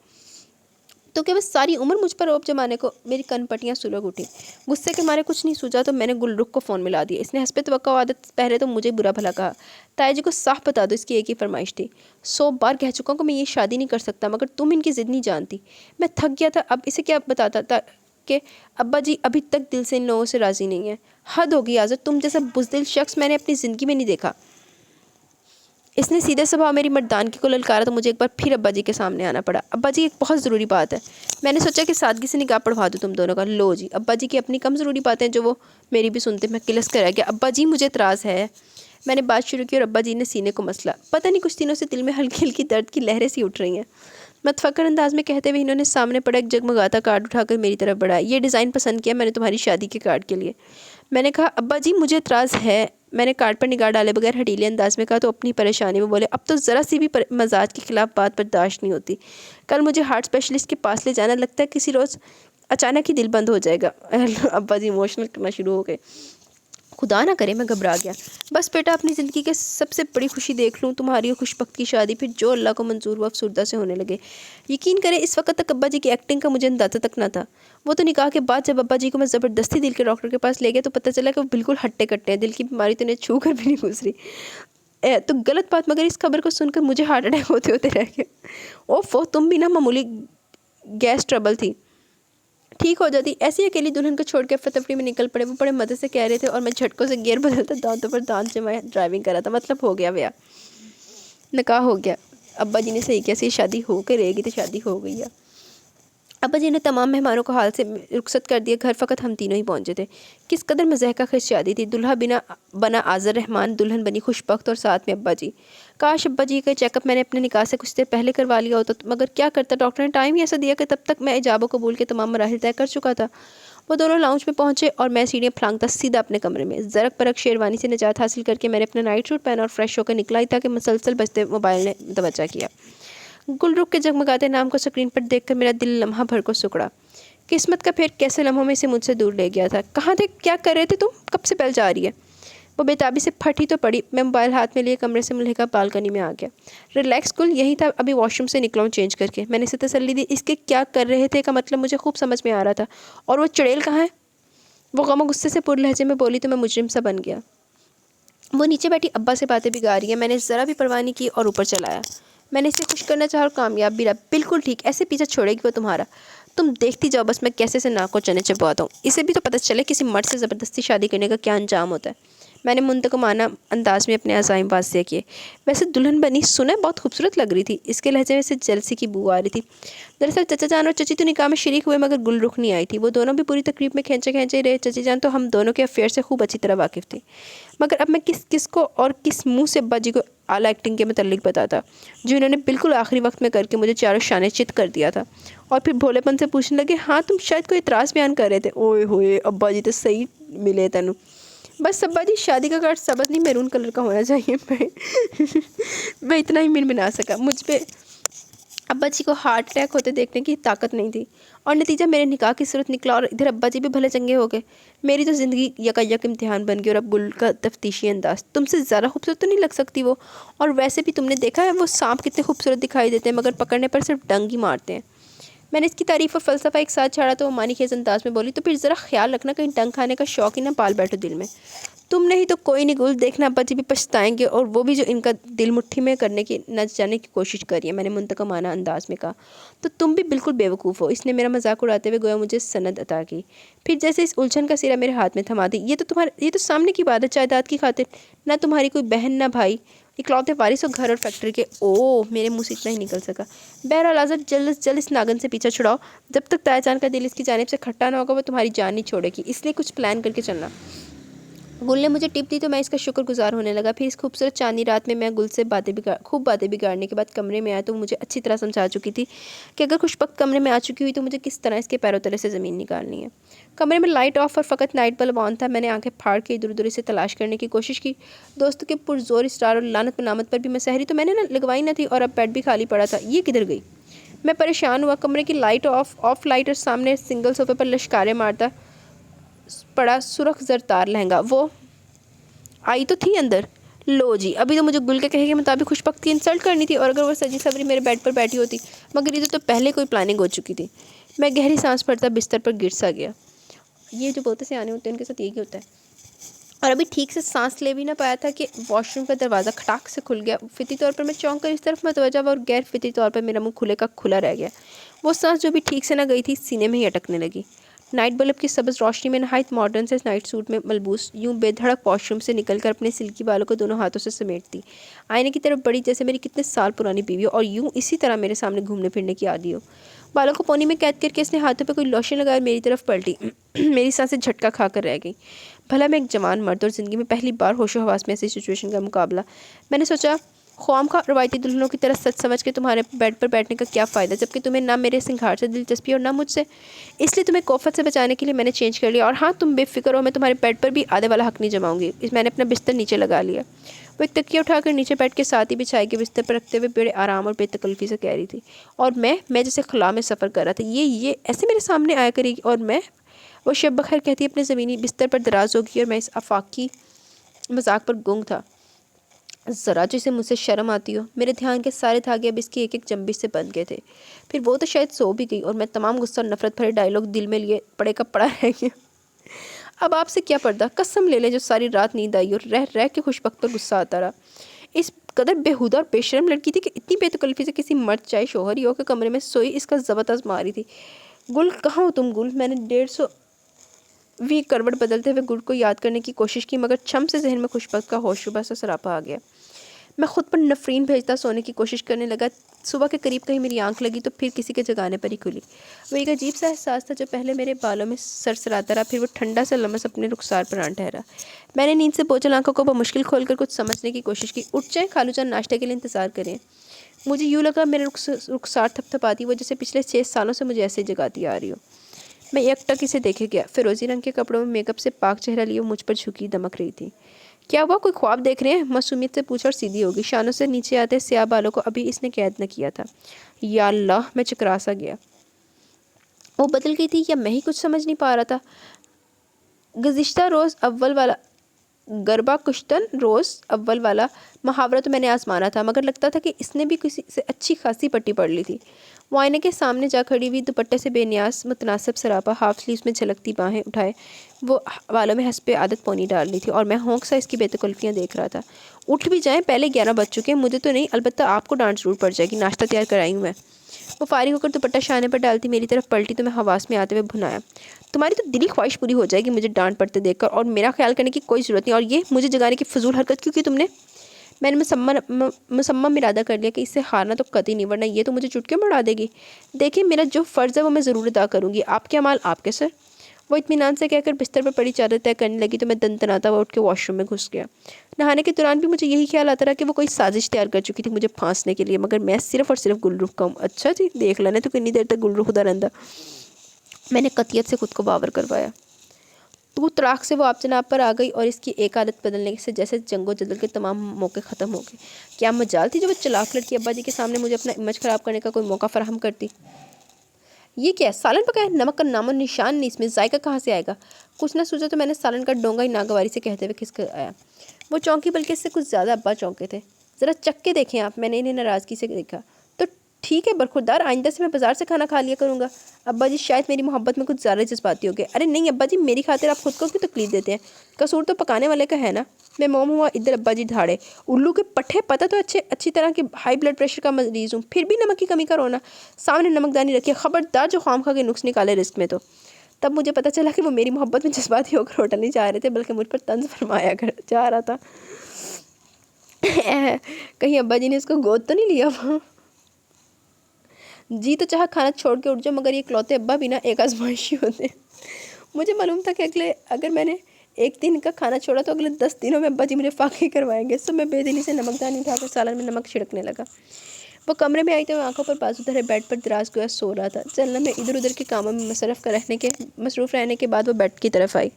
تو کہ بس ساری عمر مجھ پر روب جمانے کو۔ میری کن پٹیاں سلگ اٹھی، غصے کے مارے کچھ نہیں سوچا تو میں نے گل رخ کو فون ملا دیا۔ اس نے حسب توقع عادت پہلے تو مجھے برا بھلا کہا۔ تایا جی کو صاف بتا دو، اس کی ایک ہی فرمائش تھی۔ 100 بار کہہ چکا ہوں کہ میں یہ شادی نہیں کر سکتا، مگر تم ان کی ضد نہیں جانتی۔ میں تھک گیا تھا، اب اسے کیا بتاتا تھا کہ ابا جی ابھی تک دل سے ان لوگوں سے راضی نہیں ہیں۔ حد ہوگی آزر، تم جیسا بزدل شخص میں نے اپنی زندگی میں نہیں دیکھا۔ اس نے سیدھے صبح میری مردانگی کو للکارا تو مجھے ایک بار پھر ابا جی کے سامنے آنا پڑا۔ ابا جی، ایک بہت ضروری بات ہے۔ میں نے سوچا کہ سادگی سے نکاح پڑھوا دوں تم دونوں کا۔ لو جی، ابا جی کی اپنی کم ضروری باتیں جو وہ میری بھی سنتے، میں کلس کر رہ گیا۔ ابا جی، مجھے اعتراض ہے۔ میں نے بات شروع کی اور ابا جی نے سینے کو مسلا۔ پتہ نہیں کچھ دنوں سے دل میں ہلکی ہلکی درد کی لہریں سی اٹھ رہی ہیں۔ متفکر انداز میں کہتے ہوئے انہوں نے سامنے پڑا ایک جگمگاتا کارڈ اٹھا کر میری طرف بڑھایا۔ یہ ڈیزائن پسند کیا میں نے تمہاری شادی کے کارڈ کے لیے؟ میں نے کہا ابا جی مجھے اعتراض ہے۔ میں نے کارڈ پر نگاہ ڈالے بغیر ہٹیلے انداز میں کہا تو اپنی پریشانی میں بولے، اب تو ذرا سی بھی مزاج کے خلاف بات برداشت نہیں ہوتی۔ کل مجھے ہارٹ اسپیشلسٹ کے پاس لے جانا، لگتا ہے کسی روز اچانک ہی دل بند ہو جائے گا۔ ابا جی ایموشنل کرنا شروع ہو گئے۔ خدا نہ کرے میں گھبرا گیا۔ بس بیٹا، اپنی زندگی کے سب سے بڑی خوشی دیکھ لوں، تمہاری خوش بخت کی شادی، پھر جو اللہ کو منظور ہو افسردہ سے ہونے لگے۔ یقین کریں اس وقت تک ابا جی کی ایکٹنگ کا مجھے اندازہ تک نہ تھا۔ وہ تو نکاح کے بعد جب ابا جی کو میں زبردستی دل کے ڈاکٹر کے پاس لے گیا تو پتہ چلا کہ وہ بالکل ہٹے کٹے ہیں، دل کی بیماری تو انہیں چھو کر بھی نہیں گزری۔ تو غلط بات، مگر اس خبر کو سن کر مجھے ہارٹ اٹیک ہوتے ہوتے رہ گیا۔ اوف، تم بھی نہ معمولی گیس ٹربل تھی، ٹھیک ہو جاتی۔ ایسی اکیلی دلہن کو چھوڑ کے افراتفری میں نکل پڑے۔ وہ بڑے مزے سے کہہ رہے تھے اور میں جھٹکوں سے گیئر بدلتا دانتوں پر دانت جمائے ڈرائیونگ کر رہا تھا۔ مطلب ہو گیا بیا، نکاح ہو گیا۔ ابا جی نے صحیح کیا، سی شادی ہو کے رہے گی تو شادی ہو گئی ہے۔ ابا جی نے تمام مہمانوں کو حال سے رخصت کر دیا، گھر فقط ہم تینوں ہی پہنچے تھے۔ کس قدر مضحکہ خیز شادی تھی۔ دلہا بنا آذر رحمان، دلہن بنی خوش بخت، اور ساتھ میں ابا جی۔ کاش ابا جی کا چیک اپ میں نے اپنے نکاح سے کچھ دیر پہلے کروا لیا ہوتا، مگر کیا کرتا، ڈاکٹر نے ٹائم ہی ایسا دیا کہ تب تک میں ایجاب و قبول کے تمام مراحل طے کر چکا تھا۔ وہ دونوں لاؤنج میں پہنچے اور میں سیڑھیاں پھلانگتا سیدھا اپنے کمرے میں۔ زرق پرق شیروانی سے نجات حاصل کر کے میں نے اپنا نائٹ سوٹ پہنا اور فریش ہو کر نکلا ہی تھا کہ مسلسل بجتے موبائل نے توجہ کیا۔ گل رخ کے جگمگاتے نام کو اسکرین پر دیکھ کر میرا دل لمحہ بھر کو سکڑا۔ قسمت کا پھیر کیسے لمحوں میں سے مجھ سے دور لے گیا تھا۔ کہاں تھے، کیا کر رہے تھے تم، کب سے بیل جا رہی ہے؟ وہ بےتابی سے پھٹی تو پڑی۔ میں موبائل ہاتھ میں لیے کمرے سے ملحقہ بالکنی میں آ گیا۔ ریلیکس گل، یہی تھا، ابھی واش روم سے نکلا ہوں چینج کر کے۔ میں نے اسے تسلی دی۔ اس کے کیا کر رہے تھے کا مطلب مجھے خوب سمجھ میں آ رہا تھا۔ اور وہ چڑیل کہاں ہے؟ وہ غم و غصے سے پر لہجے میں بولی تو میں مجرم سا بن گیا۔ وہ نیچے بیٹھی ابا سے باتیں بگا رہی ہے۔ میں نے ذرا بھی پرواہ نہیں کی اور اوپر چلایا۔ میں نے اسے خوش کرنا چاہا اور کامیاب بھی رہا۔ بالکل ٹھیک، ایسے پیچھے چھوڑے گی وہ تمہارا؟ تم دیکھتی جاؤ بس میں کیسے سے ناک کو چنے چبواتا ہوں۔ اسے بھی تو پتہ چلے کسی مرد سے زبردستی شادی کرنے کا کیا انجام ہوتا ہے۔ میں نے منتقمانہ انداز میں اپنے عزائم واضح کیے۔ ویسے دلہن بنی سنا بہت خوبصورت لگ رہی تھی۔ اس کے لہجے میں سے جلسی کی بو آ رہی تھی۔ دراصل چچا جان اور چچی تو نکاح میں شریک ہوئے مگر گل رخ نہیں آئی تھی۔ وہ دونوں بھی پوری تقریب میں کھینچے ہی رہے۔ چچی جان تو ہم دونوں کے افیئر سے خوب اچھی طرح واقف تھی، مگر اب میں کس کو اور کس منہ سے ابا جی کو اعلیٰ ایکٹنگ کے متعلق بتاتا جو انہوں نے بالکل آخری وقت میں کر کے مجھے چاروں شانے چت کر دیا تھا۔ اور پھر بھولے پن سے پوچھنے لگے، ہاں تم شاید کوئی اعتراض بیان کر رہے تھے؟ اوئے ہوئے ابا جی تو صحیح ملے تینوں۔ بس ابا جی، شادی کا کارڈ سبز نہیں میرون کلر کا ہونا چاہیے۔ میں اتنا ہی منمنا سکا۔ مجھ پہ ابا جی کو ہارٹ اٹیک ہوتے دیکھنے کی طاقت نہیں تھی، اور نتیجہ میرے نکاح کی صورت نکلا اور ادھر ابا جی بھی بھلے چنگے ہو گئے۔ میری تو زندگی یک امتحان بن گئی۔ اور اب گل کا تفتیشی انداز، تم سے زیادہ خوبصورت تو نہیں لگ سکتی وہ، اور ویسے بھی تم نے دیکھا ہے وہ سانپ کتنے خوبصورت دکھائی دیتے ہیں مگر پکڑنے پر صرف ڈنگ ہی مارتے ہیں۔ میں نے اس کی تعریف اور فلسفہ ایک ساتھ چھاڑا تو وہ معنی خیز انداز میں بولی، تو پھر ذرا خیال رکھنا کہیں ڈنگ کھانے کا شوق ہی نہ پال بیٹھو دل میں۔ تم نہیں تو کوئی نہیں گل، دیکھنا ابا جی بھی پچھتائیں گے، اور وہ بھی جو ان کا دل مٹھی میں کرنے کی نہ جانے کی کوشش کری ہے، میں نے منتقمانہ انداز میں کہا۔ تو تم بھی بالکل بیوقوف ہو، اس نے میرا مذاق اڑاتے ہوئے گویا مجھے سند عطا کی، پھر جیسے اس الجھن کا سرا میرے ہاتھ میں تھما دی۔ یہ تو سامنے کی بات ہے، جائیداد کی خاطر نہ تمہاری کوئی بہن نہ بھائی، اکلوتے وارث ہو گھر اور فیکٹری کے۔ میرے منہ سے اتنا ہی نکل سکا۔ بہرحال آزاد، جلد اس ناگن سے پیچھا چھڑاؤ، جب تک تایا جان کا دل اس کی جانب سے کھٹا نہ ہوگا وہ تمہاری جان نہیں چھوڑے گی، اس لیے کچھ پلان کر کے چلنا۔ گل نے مجھے ٹپ دی تو میں اس کا شکر گزار ہونے لگا۔ پھر اس خوبصورت چاندنی رات میں گل سے خوب باتیں بگاڑنے کے بعد کمرے میں آیا تو مجھے اچھی طرح سمجھا چکی تھی کہ اگر خوش بخت کمرے میں آ چکی ہوئی تو مجھے کس طرح اس کے پیروں تلے سے زمین نکالنی ہے۔ کمرے میں لائٹ آف اور فقط نائٹ بلب آن تھا۔ میں نے آنکھیں پھاڑ کے ادھر ادھر اسے تلاش کرنے کی کوشش کی۔ دوستوں کے پرزور اسرار اور لعنت ملامت پر بھی میں سحری تو میں نے لگوائی نہ تھی، اور اب بیڈ بھی خالی پڑا تھا۔ یہ کدھر گئی؟ میں پریشان ہوا۔ کمرے کی لائٹ آف لائٹ اور سامنے سنگل صوفے پر لشکارے مارتا پڑا سرخ زرتار لہنگا۔ وہ آئی تو تھی اندر۔ لو جی، ابھی تو مجھے گل کے کہے کے مطابق خوش بخت کی انسلٹ کرنی تھی، اور اگر وہ سجی سوری میرے بیڈ پر بیٹھی ہوتی، مگر یہ تو پہلے کوئی پلاننگ ہو چکی تھی۔ میں گہری سانس پڑتا بستر پر گر سا گیا۔ یہ جو بہت سے آنے ہوتے ہیں ان کے ساتھ یہی ہوتا ہے۔ اور ابھی ٹھیک سے سانس لے بھی نہ پایا تھا کہ واش روم کا دروازہ کھٹاک سے کھل گیا۔ فطری طور پر میں چونک کر اس طرف متوجہ ہوا، اور غیر فطری طور پر میرا منہ کھلے کا کھلا رہ گیا۔ وہ سانس جو بھی ٹھیک سے نہ گئی تھی سینے میں ہی اٹکنے لگی۔ نائٹ بلب کی سبز روشنی میں نہایت ماڈرن سے نائٹ سوٹ میں ملبوس یوں بے دھڑک واش روم سے نکل کر اپنے سلکی بالوں کو دونوں ہاتھوں سے سمیٹتی آئینے کی طرف بڑی جیسے میری کتنے سال پرانی بیوی ہو، اور یوں اسی طرح میرے سامنے گھومنے پھرنے کی عادی ہو۔ بالوں کو پونی میں قید کر کے اس نے ہاتھوں پہ کوئی لوشن لگایا اور میری طرف پلٹی۔ میری سانسیں جھٹکا کھا کر رہ گئی۔ بھلا میں ایک جوان مرد اور زندگی میں پہلی بار ہوش و حواس میں ایسی سچویشن کا مقابلہ۔ میں نے سوچا خواہ خواہ روایتی دلہنوں کی طرح سچ سمجھ کے تمہارے بیڈ پر بیٹھنے کا کیا فائدہ، جبکہ تمہیں نہ میرے سنگھار سے دلچسپی اور نہ مجھ سے۔ اس لیے تمہیں کوفت سے بچانے کے لیے میں نے چینج کر لیا، اور ہاں تم بے فکر ہو، میں تمہارے بیڈ پر بھی آدھے والا حق نہیں جماؤں گی۔ میں نے اپنا بستر نیچے لگا لیا۔ وہ ایک تکیہ اٹھا کر نیچے بیٹھ کے ساتھ ہی بچھائی کے بستر پر رکھتے ہوئے بڑے آرام اور بے تکلفی سے کہہ رہی تھی، اور میں جیسے خلا میں سفر کر رہا تھا، یہ ایسے میرے سامنے آیا کرے گی، اور میں وہ شب بخیر کہتی اپنے زمینی بستر پر دراز ہوگی، اور میں اس آفاقی مذاق پر گنگ تھا۔ ذرا جسے مجھ سے شرم آتی ہو۔ میرے دھیان کے سارے دھاگے اب اس کی ایک ایک جنبش سے بندھ گئے تھے۔ پھر وہ تو شاید سو بھی گئی، اور میں تمام غصہ اور نفرت بھرے ڈائیلاگ دل میں لیے پڑے کا پڑا رہ گیا۔ اب آپ سے کیا پردہ، قسم لے لیں جو ساری رات نیند آئی اور رہ کے خوش بخت پر غصہ آتا رہا۔ اس قدر بےہودہ اور بے شرم لڑکی تھی کہ اتنی بے تکلفی سے کسی مرد چاہے شوہر ہی ہو کے کمرے میں سوئی، اس کا ضبط آزما رہی تھی۔ گل کہاں ہو تم گل؟ میں نے 150 کروٹ بدلتے ہوئے گل کو یاد کرنے کی کوشش کی، مگر چھم سے ذہن میں خوش بخت کا ہوش شبہ سا سراپا آ گیا۔ میں خود پر نفرین بھیجتا سونے کی کوشش کرنے لگا۔ صبح کے قریب کہیں میری آنکھ لگی تو پھر کسی کے جگانے پر ہی کھلی۔ وہ ایک عجیب سا احساس تھا جو پہلے میرے بالوں میں سرسراتا رہا، پھر وہ ٹھنڈا سا لمس اپنے رخسار پر آن ٹھہرا۔ میں نے نیند سے بوجھل آنکھوں کو بمشکل کھول کر کچھ سمجھنے کی کوشش کی۔ اٹھ جائیں خالو جان، ناشتے کے لیے انتظار کریں۔ مجھے یوں لگا میرے رخسار تھپ تھپاتی وہ جیسے پچھلے 6 سالوں سے مجھے ایسے جگاتی آ رہی ہو۔ میں یکٹک اسے دیکھے گیا۔ فیروزی رنگ کے کپڑوں میں میک اپ سے پاک چہرہ لیے مجھ پر جھکی دمک رہی تھی۔ کیا ہوا، کوئی خواب دیکھ رہے ہیں؟ معصومیت سے پوچھا اور سیدھی ہوگی۔ شانوں سے نیچے آتے سیاہ بالوں کو ابھی اس نے قید نہ کیا تھا۔ یا اللہ، میں چکرا سا گیا۔ وہ بدل گئی تھی یا میں ہی کچھ سمجھ نہیں پا رہا تھا۔ گزشتہ روز اول والا گربا کشتن روز اول والا محاورہ تو میں نے آزمانا تھا، مگر لگتا تھا کہ اس نے بھی کسی سے اچھی خاصی پٹی پڑھ لی تھی۔ وہ آئینے کے سامنے جا کھڑی ہوئی، دوپٹے سے بے نیاز متناسب سراپا، ہاف سلیوز میں جھلکتی باہیں اٹھائے وہ والوں میں حسب عادت پونی ڈال لی تھی، اور میں ہونک سا اس کی بے تکلفیاں دیکھ رہا تھا۔ اٹھ بھی جائیں، پہلے 11 بج چکے ہیں۔ مجھے تو نہیں، البتہ آپ کو ڈانٹ ضرور پڑ جائے گی، ناشتہ تیار کرائی ہوں میں۔ وہ فارغ ہو کر دوپٹہ شانے پر ڈالتی میری طرف پلٹی تو میں حواس میں آتے ہوئے بھنایا، تمہاری تو دلی خواہش پوری ہو جائے گی مجھے ڈانٹ پڑتے دیکھ کر، اور میرا خیال کرنے کی کوئی ضرورت نہیں، اور یہ مجھے جگانے کی فضول حرکت کیوں کی تم نے؟ میں نے مصمم ارادہ کر لیا کہ اس سے ہارنا تو قطعی نہیں، ورنہ یہ تو مجھے چٹکیوں میں اڑا دے گی۔ دیکھیں، میرا جو فرض ہے وہ میں ضرور ادا کروں گی، آپ کے اعمال آپ کے سر۔ وہ اطمینان سے کہہ کر بستر پر پڑی چادر طے کرنے لگی تو میں دن تناتا ہوا اٹھ کے واش روم میں گھس گیا۔ نہانے کے دوران بھی مجھے یہی خیال آتا رہا کہ وہ کوئی سازش تیار کر چکی تھی مجھے پھانسنے کے لیے، مگر میں صرف اور صرف گل رخ کا ہوں۔ اچھا جی، دیکھ لینے تو کتنی دیر تک گل رخ ادھر رہندا۔ میں نے قطعیت سے خود کو باور کروایا۔ تو تڑاک سے وہ آپ جناب پر آ گئی، اور اس کی ایک عادت بدلنے سے جیسے جنگ و جدل کے تمام موقع ختم ہو گئے۔ کیا مجال تھی جو وہ چلاک لڑکی ابا جی کے سامنے مجھے اپنا امیج خراب کرنے کا کوئی موقع فراہم کرتی۔ یہ کیا ہے؟ سالن پکایا، نمک کا نام و نشان نہیں، اس میں ذائقہ کہاں سے آئے گا؟ کچھ نہ سوچا تو میں نے سالن کا ڈونگا ہی ناگواری سے کہتے ہوئے کھسک آیا۔ وہ چونکی، بلکہ اس سے کچھ زیادہ ابا چونکے تھے۔ ذرا چکھ کے دیکھیں آپ، میں نے انہیں ناراضگی سے دیکھا۔ تو ٹھیک ہے برخوردار، آئندہ سے میں بازار سے کھانا کھا لیا کروں گا۔ ابا جی شاید میری محبت میں کچھ زیادہ جذباتی ہو گئے۔ ارے نہیں ابا جی، میری خاطر آپ خود کو کیوں تکلیف دیتے ہیں؟ قصور تو پکانے والے کا ہے نا۔ میں موم ہوا ادھر ابا جی دھاڑے، الو کے پٹھے، پتہ تو اچھی طرح کہ ہائی بلڈ پریشر کا مریض ہوں، پھر بھی نمک کی کمی کا رونا۔ سامنے نمکدانی رکھی ہے، خبردار جو خام خواہ کے نقص نکالے رزق میں تو۔ تب مجھے پتہ چلا کہ وہ میری محبت میں جذباتی ہو کر ہوٹل نہیں جا رہے تھے، بلکہ مجھ پر طنز فرمایا جا رہا تھا۔ کہیں ابا جی نے اس کو گود تو نہیں لیا وہاں؟ جی تو چاہا کھانا چھوڑ کے اٹھ جاؤ، مگر یہ اکلوتے ابا بھی نا ایک آزمائشی ہوتے ہیں۔ مجھے معلوم تھا کہ اگر میں نے ایک دن کا کھانا چھوڑا تو اگلے 10 دنوں میں ابا جی مجھے فاقے کروائیں گے۔ سو میں بے دلی سے نمکدانی اٹھا کر سالن میں نمک چھڑکنے لگا۔ وہ کمرے میں آئی تو آنکھوں پر بازو دھرے بیڈ پر دراز گویا سو رہا تھا۔ چلنا میں ادھر ادھر کے کاموں میں مصروف رہنے کے بعد وہ بیڈ کی طرف آئی۔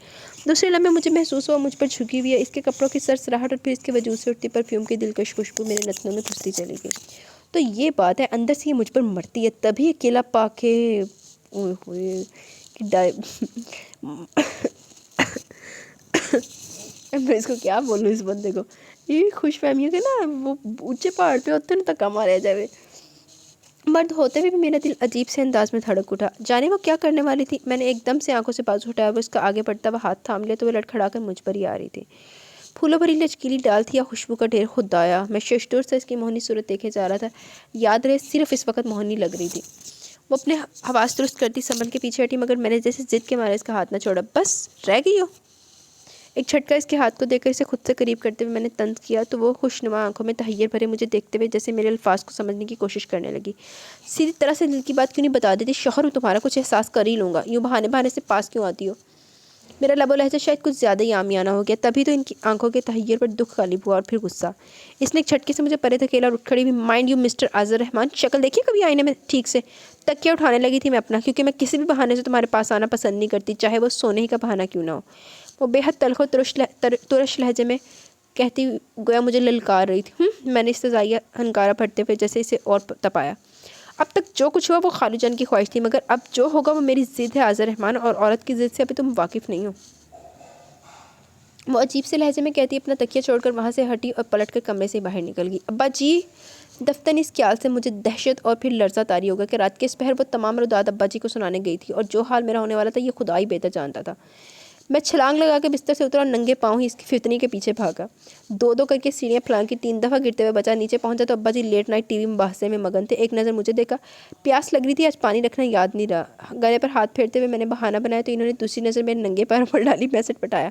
دوسرے لمحے مجھے محسوس ہوا مجھ پر جھکی ہوئی ہے، اس کے کپڑوں کی سرسراہٹ اور پھر اس کے وجود سے اٹھتی پرفیوم کی دلکش خوشبو میرے نتنوں میں گھستی چلی گئی۔ تو یہ بات ہے، اندر سے یہ مجھ پر مرتی ہے، تبھی اکیلا پا کے اوئے ہوئے میں اس کو کیا بولوں اس بندے کو، یہ خوش فہمیوں کے نا وہ اونچے پہاڑ پہ ہوتے ہیں تک کم رہ جائے۔ مرد ہوتے ہوئے بھی میرا دل عجیب سے انداز میں دھڑک اٹھا۔ جانے وہ کیا کرنے والی تھی؟ میں نے ایک دم سے آنکھوں سے بازو ہٹایا، وہ اس کا آگے بڑھتا ہوا ہاتھ تھام لیا تو وہ لڑکھڑا کر مجھ پر ہی آ رہی تھی۔ پھولوں بھری لچکیلی ڈال تھی یا خوشبو کا ڈھیر، خدایا میں ششدور سے اس کی موہنی صورت دیکھے جا رہا تھا۔ یاد رہے صرف اس وقت موہنی لگ رہی تھی۔ وہ اپنے حواس درست کرتی سنبھل کے پیچھے ہٹی، مگر میں نے جیسے ضد کے مارے اس کا ہاتھ نہ چھوڑا۔ بس رہ گئی ہو؟ ایک جھٹکا اس کے ہاتھ کو دیکھ کر اسے خود سے قریب کرتے ہوئے میں نے طنز کیا تو وہ خوشنما آنکھوں میں تحیر بھرے مجھے دیکھتے ہوئے جیسے میرے الفاظ کو سمجھنے کی کوشش کرنے لگی۔ سیدھی طرح سے دل کی بات کیوں نہیں بتا دیتی؟ شوہر ہوں تمہارا، کچھ احساس کر ہی لوں گا، یوں بہانے سے پاس کیوں آتی ہو؟ میرا لب و لہجہ شاید کچھ زیادہ ہی عامیانہ ہو گیا، تبھی تو ان کی آنکھوں کے تحیر پر دکھ غالب ہوا اور پھر غصہ۔ اس نے ایک جھٹکے سے مجھے پرے دھکیلا اور اٹھ کھڑی ہوئی۔ مائنڈ یو مسٹر عاذر رحمان، شکل دیکھیے کبھی آئینے میں ٹھیک سے؟ تکیہ اٹھانے لگی تھی میں اپنا، کیونکہ میں کسی بھی بہانے سے تمہارے پاس آنا پسند نہیں کرتی، چاہے وہ سونے ہی کا بہانہ کیوں نہ ہو۔ وہ بے حد تلخ و ترش لہجے میں کہتی گویا مجھے للکار رہی تھی۔ میں نے استضاعیہ ہنکارہ بھرتے ہوئے جیسے اسے اور تپایا۔ اب تک جو کچھ ہوا وہ خالو جان کی خواہش تھی، مگر اب جو ہوگا وہ میری ضد ہے عاذر رحمان، اور عورت کی ضد سے ابھی تم واقف نہیں ہو۔ وہ عجیب سے لہجے میں کہتی اپنا تکیہ چھوڑ کر وہاں سے ہٹی اور پلٹ کر کمرے سے باہر نکل گئی۔ ابا جی! دفتن اس خیال سے مجھے دہشت اور پھر لرزہ طاری ہوگا کہ رات کے اس پہر وہ تمام روداد ابا جی کو سنانے گئی تھی، اور جو حال میرا ہونے والا تھا یہ خدا ہی بہتر جانتا تھا۔ میں چھلانگ لگا کے بستر سے اترا اور ننگے پاؤں ہی اس کی فتنی کے پیچھے بھاگا۔ دو کر کے سیڑھیاں پھلانکی، 3 دفعہ گرتے ہوئے بچا۔ نیچے پہنچا تو ابا جی لیٹ نائٹ ٹی وی مباحثے میں مگن تھے۔ ایک نظر مجھے دیکھا، پیاس لگ رہی تھی، آج پانی رکھنا یاد نہیں رہا۔ گلے پر ہاتھ پھیرتے ہوئے میں نے بہانہ بنایا تو انہوں نے دوسری نظر میرے ننگے پیروں پر ڈالی۔ میں سٹ پٹایا۔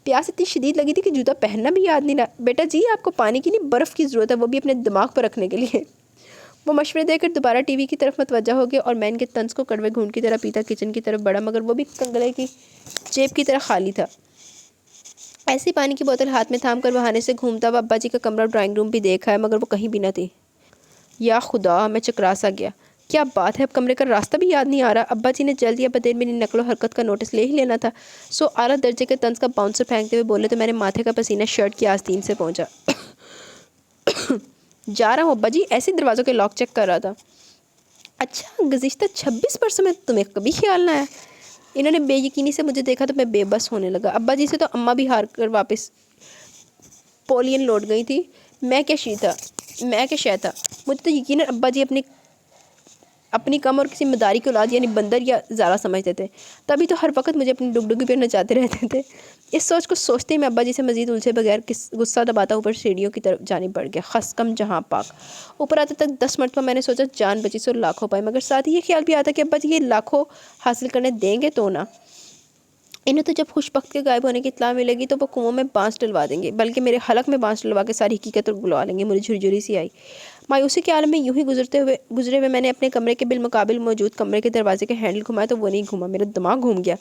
پیاس اتنی شدید لگی تھی کہ جوتا پہننا بھی یاد نہیں رہا۔ بیٹا جی آپ کو پانی کی نہیں برف کی ضرورت ہے، وہ بھی اپنے دماغ پر رکھنے کے لیے۔ وہ مشورے دے کر دوبارہ ٹی وی کی طرف متوجہ ہو گیا اور میں ان کے طنز کو کڑوے گھونٹ کی طرح پیتا کچن کی طرف بڑھا، مگر وہ بھی کنگلے کی جیب کی طرح خالی تھا۔ ایسی پانی کی بوتل ہاتھ میں تھام کر بہانے سے گھومتا ہوا ابا جی کا کمرہ اور ڈرائنگ روم بھی دیکھا ہے، مگر وہ کہیں بھی نہ تھی۔ یا خدا! میں چکرا سا گیا۔ کیا بات ہے، اب کمرے کا راستہ بھی یاد نہیں آ رہا۔ ابا جی نے جلد یا بدیر میری نقل و حرکت کا نوٹس لے ہی لینا تھا، سو اعلیٰ درجے کے طنز کا باؤنسر پھینکتے ہوئے بولے تو میں نے ماتھے کا پسینہ شرٹ کی آستین سے پہنچا۔ جا رہا ہوں ابا جی، ایسے دروازوں کے لاک چیک کر رہا تھا۔ اچھا، گزشتہ 26 برسوں میں تمہیں کبھی خیال نہ آیا؟ انہوں نے بے یقینی سے مجھے دیکھا تو میں بے بس ہونے لگا۔ ابا جی سے تو اماں بھی ہار کر واپس پولین لوٹ گئی تھی۔ میں کیا شے تھا؟ مجھے تو یقیناً ابا جی اپنی کم اور کسی مداری کی اولاد یعنی بندر یا زارہ سمجھتے تھے، تبھی تو ہر وقت مجھے اپنی ڈگڈگی پہ نچاتے رہتے تھے۔ اس سوچ کو سوچتے ہی میں ابا جی سے مزید الجھے بغیر غصہ دباتا اوپر سیڑھیوں کی طرف جانب بڑھ گیا۔ خس کم جہاں پاک! اوپر آتے تک 10 مرتبہ میں نے سوچا جان بچی سو لاکھوں پائے، مگر ساتھ ہی یہ خیال بھی آتا کہ ابا جی یہ لاکھوں حاصل کرنے دیں گے تو نہ۔ انہیں تو جب خوش بخت کے غائب ہونے کی اطلاع ملے گی تو وہ کنووں میں بانس ڈلوا دیں گے، بلکہ میرے حلق میں بانس ڈلوا کے ساری حقیقت بلوا لیں گے۔ مجھے جھرجھری سی آئی۔ مایوسی کے عالم میں یوں ہی گزرے ہوئے میں نے اپنے کمرے کے بالمقابل موجود کمرے کے دروازے کے ہینڈل گھمایا تو وہ نہیں گھوما، میرا دماغ گھوم گیا۔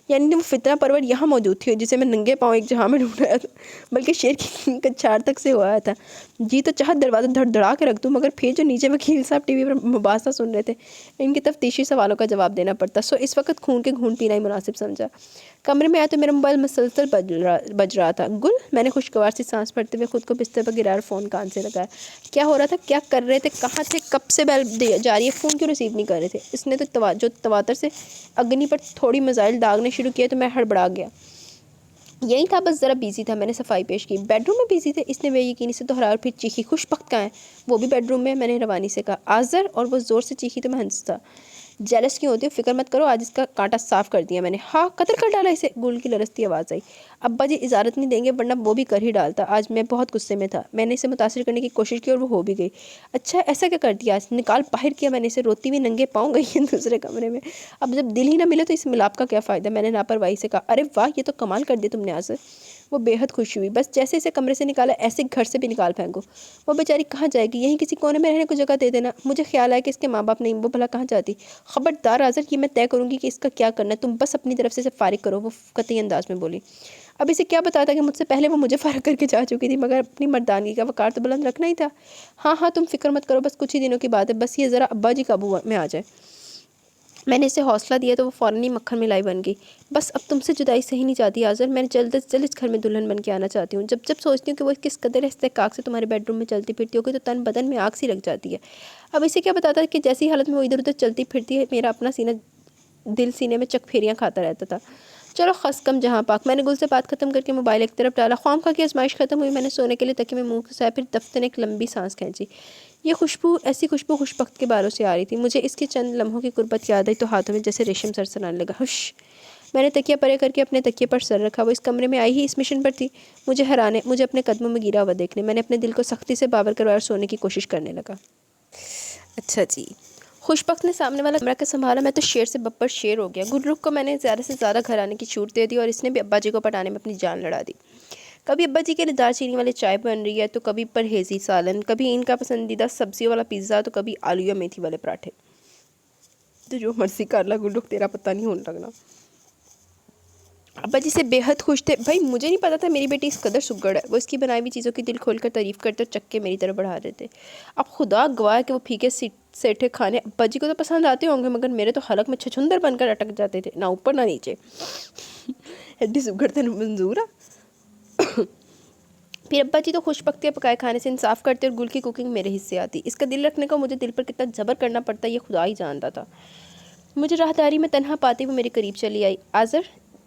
یعنی وہ فتنہ پرور یہاں موجود تھی جسے میں ننگے پاؤں ایک جہاں میں ڈھونڈ رہا تھا، بلکہ شیر کی کچھار تک سے ہوا تھا۔ جی تو چاہت دروازہ دھڑ دھڑا کے رکھ دوں، مگر پھر جو نیچے وکیل صاحب ٹی وی پر مباحثہ سن رہے تھے، ان کے تفتیشی سوالوں کا جواب دینا پڑتا، سو اس وقت خون کے گھونٹ پینا ہی مناسب سمجھا۔ کمرے میں آیا تو میرا موبائل مسلسل بج رہا تھا۔ گل! میں نے خوشگوار سی سانس بھرتے ہوئے خود کو بستر پر گرا اور فون کان سے لگایا۔ کیا ہو رہا تھا؟ کیا کر رہے تھے؟ کہاں تھے؟ کب سے بیل جاری ہے؟ فون کیوں ریسیو نہیں کر رہے تھے؟ اس نے تو جو تواتر سے اگنی پر تھوڑی میزائل داغنے شروع کیے تو میں ہڑبڑا گیا۔ یہی تھا، بس ذرا بیزی تھا، میں نے صفائی پیش کی۔ بیڈ روم میں بیزی تھے، اس نے بے یقینی سے دہرایا اور پھر چیخی، خوش بخت کہاں ہے؟ وہ بھی بیڈ روم میں، میں نے روانی سے کہا۔ آذر، اور وہ زور سے چیخی تو میں ہنستا۔ جیلس کیوں ہوتی ہو؟ فکر مت کرو، آج اس کا کانٹا صاف کر دیا میں نے۔ ہاں، قتل کر ڈالا اسے؟ گل کی لرزتی آواز آئی۔ ابا جی اجازت نہیں دیں گے ورنہ وہ بھی کر ہی ڈالتا۔ آج میں بہت غصے میں تھا، میں نے اسے متاثر کرنے کی کوشش کی اور وہ ہو بھی گئی۔ اچھا، ایسا کیا کر دیا آج؟ نکال باہر کیا میں نے اسے، روتی ہوئی ننگے پاؤں گئی ہے دوسرے کمرے میں۔ اب جب دل ہی نہ ملے تو اس ملاپ کا کیا فائدہ؟ میں نے لاپرواہی سے کہا۔ ارے واہ، یہ تو کمال کر دیا تم نے آذر۔ وہ بے حد خوش ہوئی۔ بس جیسے اسے کمرے سے نکالا ایسے گھر سے بھی نکال پھینکو۔ وہ بیچاری کہاں جائے گی؟ یہیں کسی کونے میں رہنے کو جگہ دے دینا۔ مجھے خیال آیا کہ اس کے ماں باپ نہیں، وہ بھلا کہاں جاتی؟ خبردار آذر، یہ میں طے کروں گی کہ اس کا کیا کرنا ہے، تم بس اپنی طرف سے اسے فارغ کرو، وہ قطعی انداز میں بولی۔ اب اسے کیا بتاتا کہ مجھ سے پہلے وہ مجھے فارغ کر کے جا چکی تھی، مگر اپنی مردانگی کا وقار تو بلند رکھنا ہی تھا۔ ہاں ہاں، تم فکر مت کرو، بس کچھ ہی دنوں کی بات ہے، بس یہ ذرا ابا جی قابو میں آ جائے۔ میں نے اسے حوصلہ دیا تو وہ فوراً ہی مکھن ملائی بن گئی۔ بس اب تم سے جدائی سہی نہیں چاہتی آذر، میں جلد از جلد اس گھر میں دلہن بن کے آنا چاہتی ہوں۔ جب سوچتی ہوں کہ وہ کس قدر استحقاق سے تمہارے بیڈ روم میں چلتی پھرتی ہوگی تو تن بدن میں آگ سی لگ جاتی ہے۔ اب اسے کیا بتاتا کہ جیسی حالت میں وہ ادھر ادھر چلتی پھرتی ہے، میرا اپنا دل سینے میں چک پھیریاں کھاتا رہتا تھا۔ چلو خس کم جہاں پاک، میں نے گل سے بات ختم کر کے موبائل ایک طرف ڈالا۔ خواہ مخواہ کی آزمائش ختم ہوئی، میں نے سونے کے لیے تکیے میں منہ گھسایا، پھر دفتر نے ایک لمبی سانس کھینچی۔ یہ خوشبو، ایسی خوشبو خوش بخت کے بالوں سے آ رہی تھی۔ مجھے اس کے چند لمحوں کی قربت یاد آئی تو ہاتھوں میں جیسے ریشم سرسرانے لگا۔ ہوش! میں نے تکیہ پرے کر کے اپنے تکیے پر سر رکھا۔ وہ اس کمرے میں آئی ہی اس مشن پر تھی، مجھے اپنے قدموں میں گرا ہوا دیکھنے۔ میں نے اپنے دل کو سختی سے باور کروایا اور سونے کی کوشش کرنے لگا۔ اچھا جی، خوش بخت نے سامنے والا کمرہ کا سنبھالا، میں تو شیر سے بپر شیر ہو گیا۔ گلرخ کو میں نے زیادہ سے زیادہ گھر آنے کی چھوٹ دے دی اور اس نے بھی ابا جی کو پٹانے میں اپنی جان لڑا دی۔ کبھی ابا جی کے لیے دار چینی والی چائے بن رہی ہے تو کبھی پرہیزی سالن، کبھی ان کا پسندیدہ سبزیوں والا پیزا تو کبھی آلو یا میتھی والے پراٹھے۔ تو جو مرضی کر لا گلرخ، تیرا پتہ نہیں ہونے لگنا۔ ابا جی سے بے حد خوش تھے۔ بھائی مجھے نہیں پتا تھا میری بیٹی اس قدر سگڑ ہے۔ وہ اس کی بنائی ہوئی چیزوں کی دل کھول کر تعریف کرتے اور چکے میری طرف بڑھا دیتے۔ اب خدا گواہ ہے کہ وہ پھیکے سیٹھے کھانے ابا جی کو تو پسند آتے ہوں گے، مگر میرے تو حلق میں چھچھندر بن کر اٹک جاتے تھے، نہ اوپر نہ نیچے۔ ایڈی سگڑ تے منظور ہے۔ پھر ابا جی تو خوش بختی پکائے کھانے سے انصاف کرتے اور گل کی کوکنگ میرے حصے آتی۔ اس کا دل رکھنے کو مجھے دل پر کتنا جبر کرنا پڑتا یہ خدا ہی جانتا تھا۔ مجھے راہداری میں تنہا پاتی وہ میرے قریب چلی آئی۔ آذر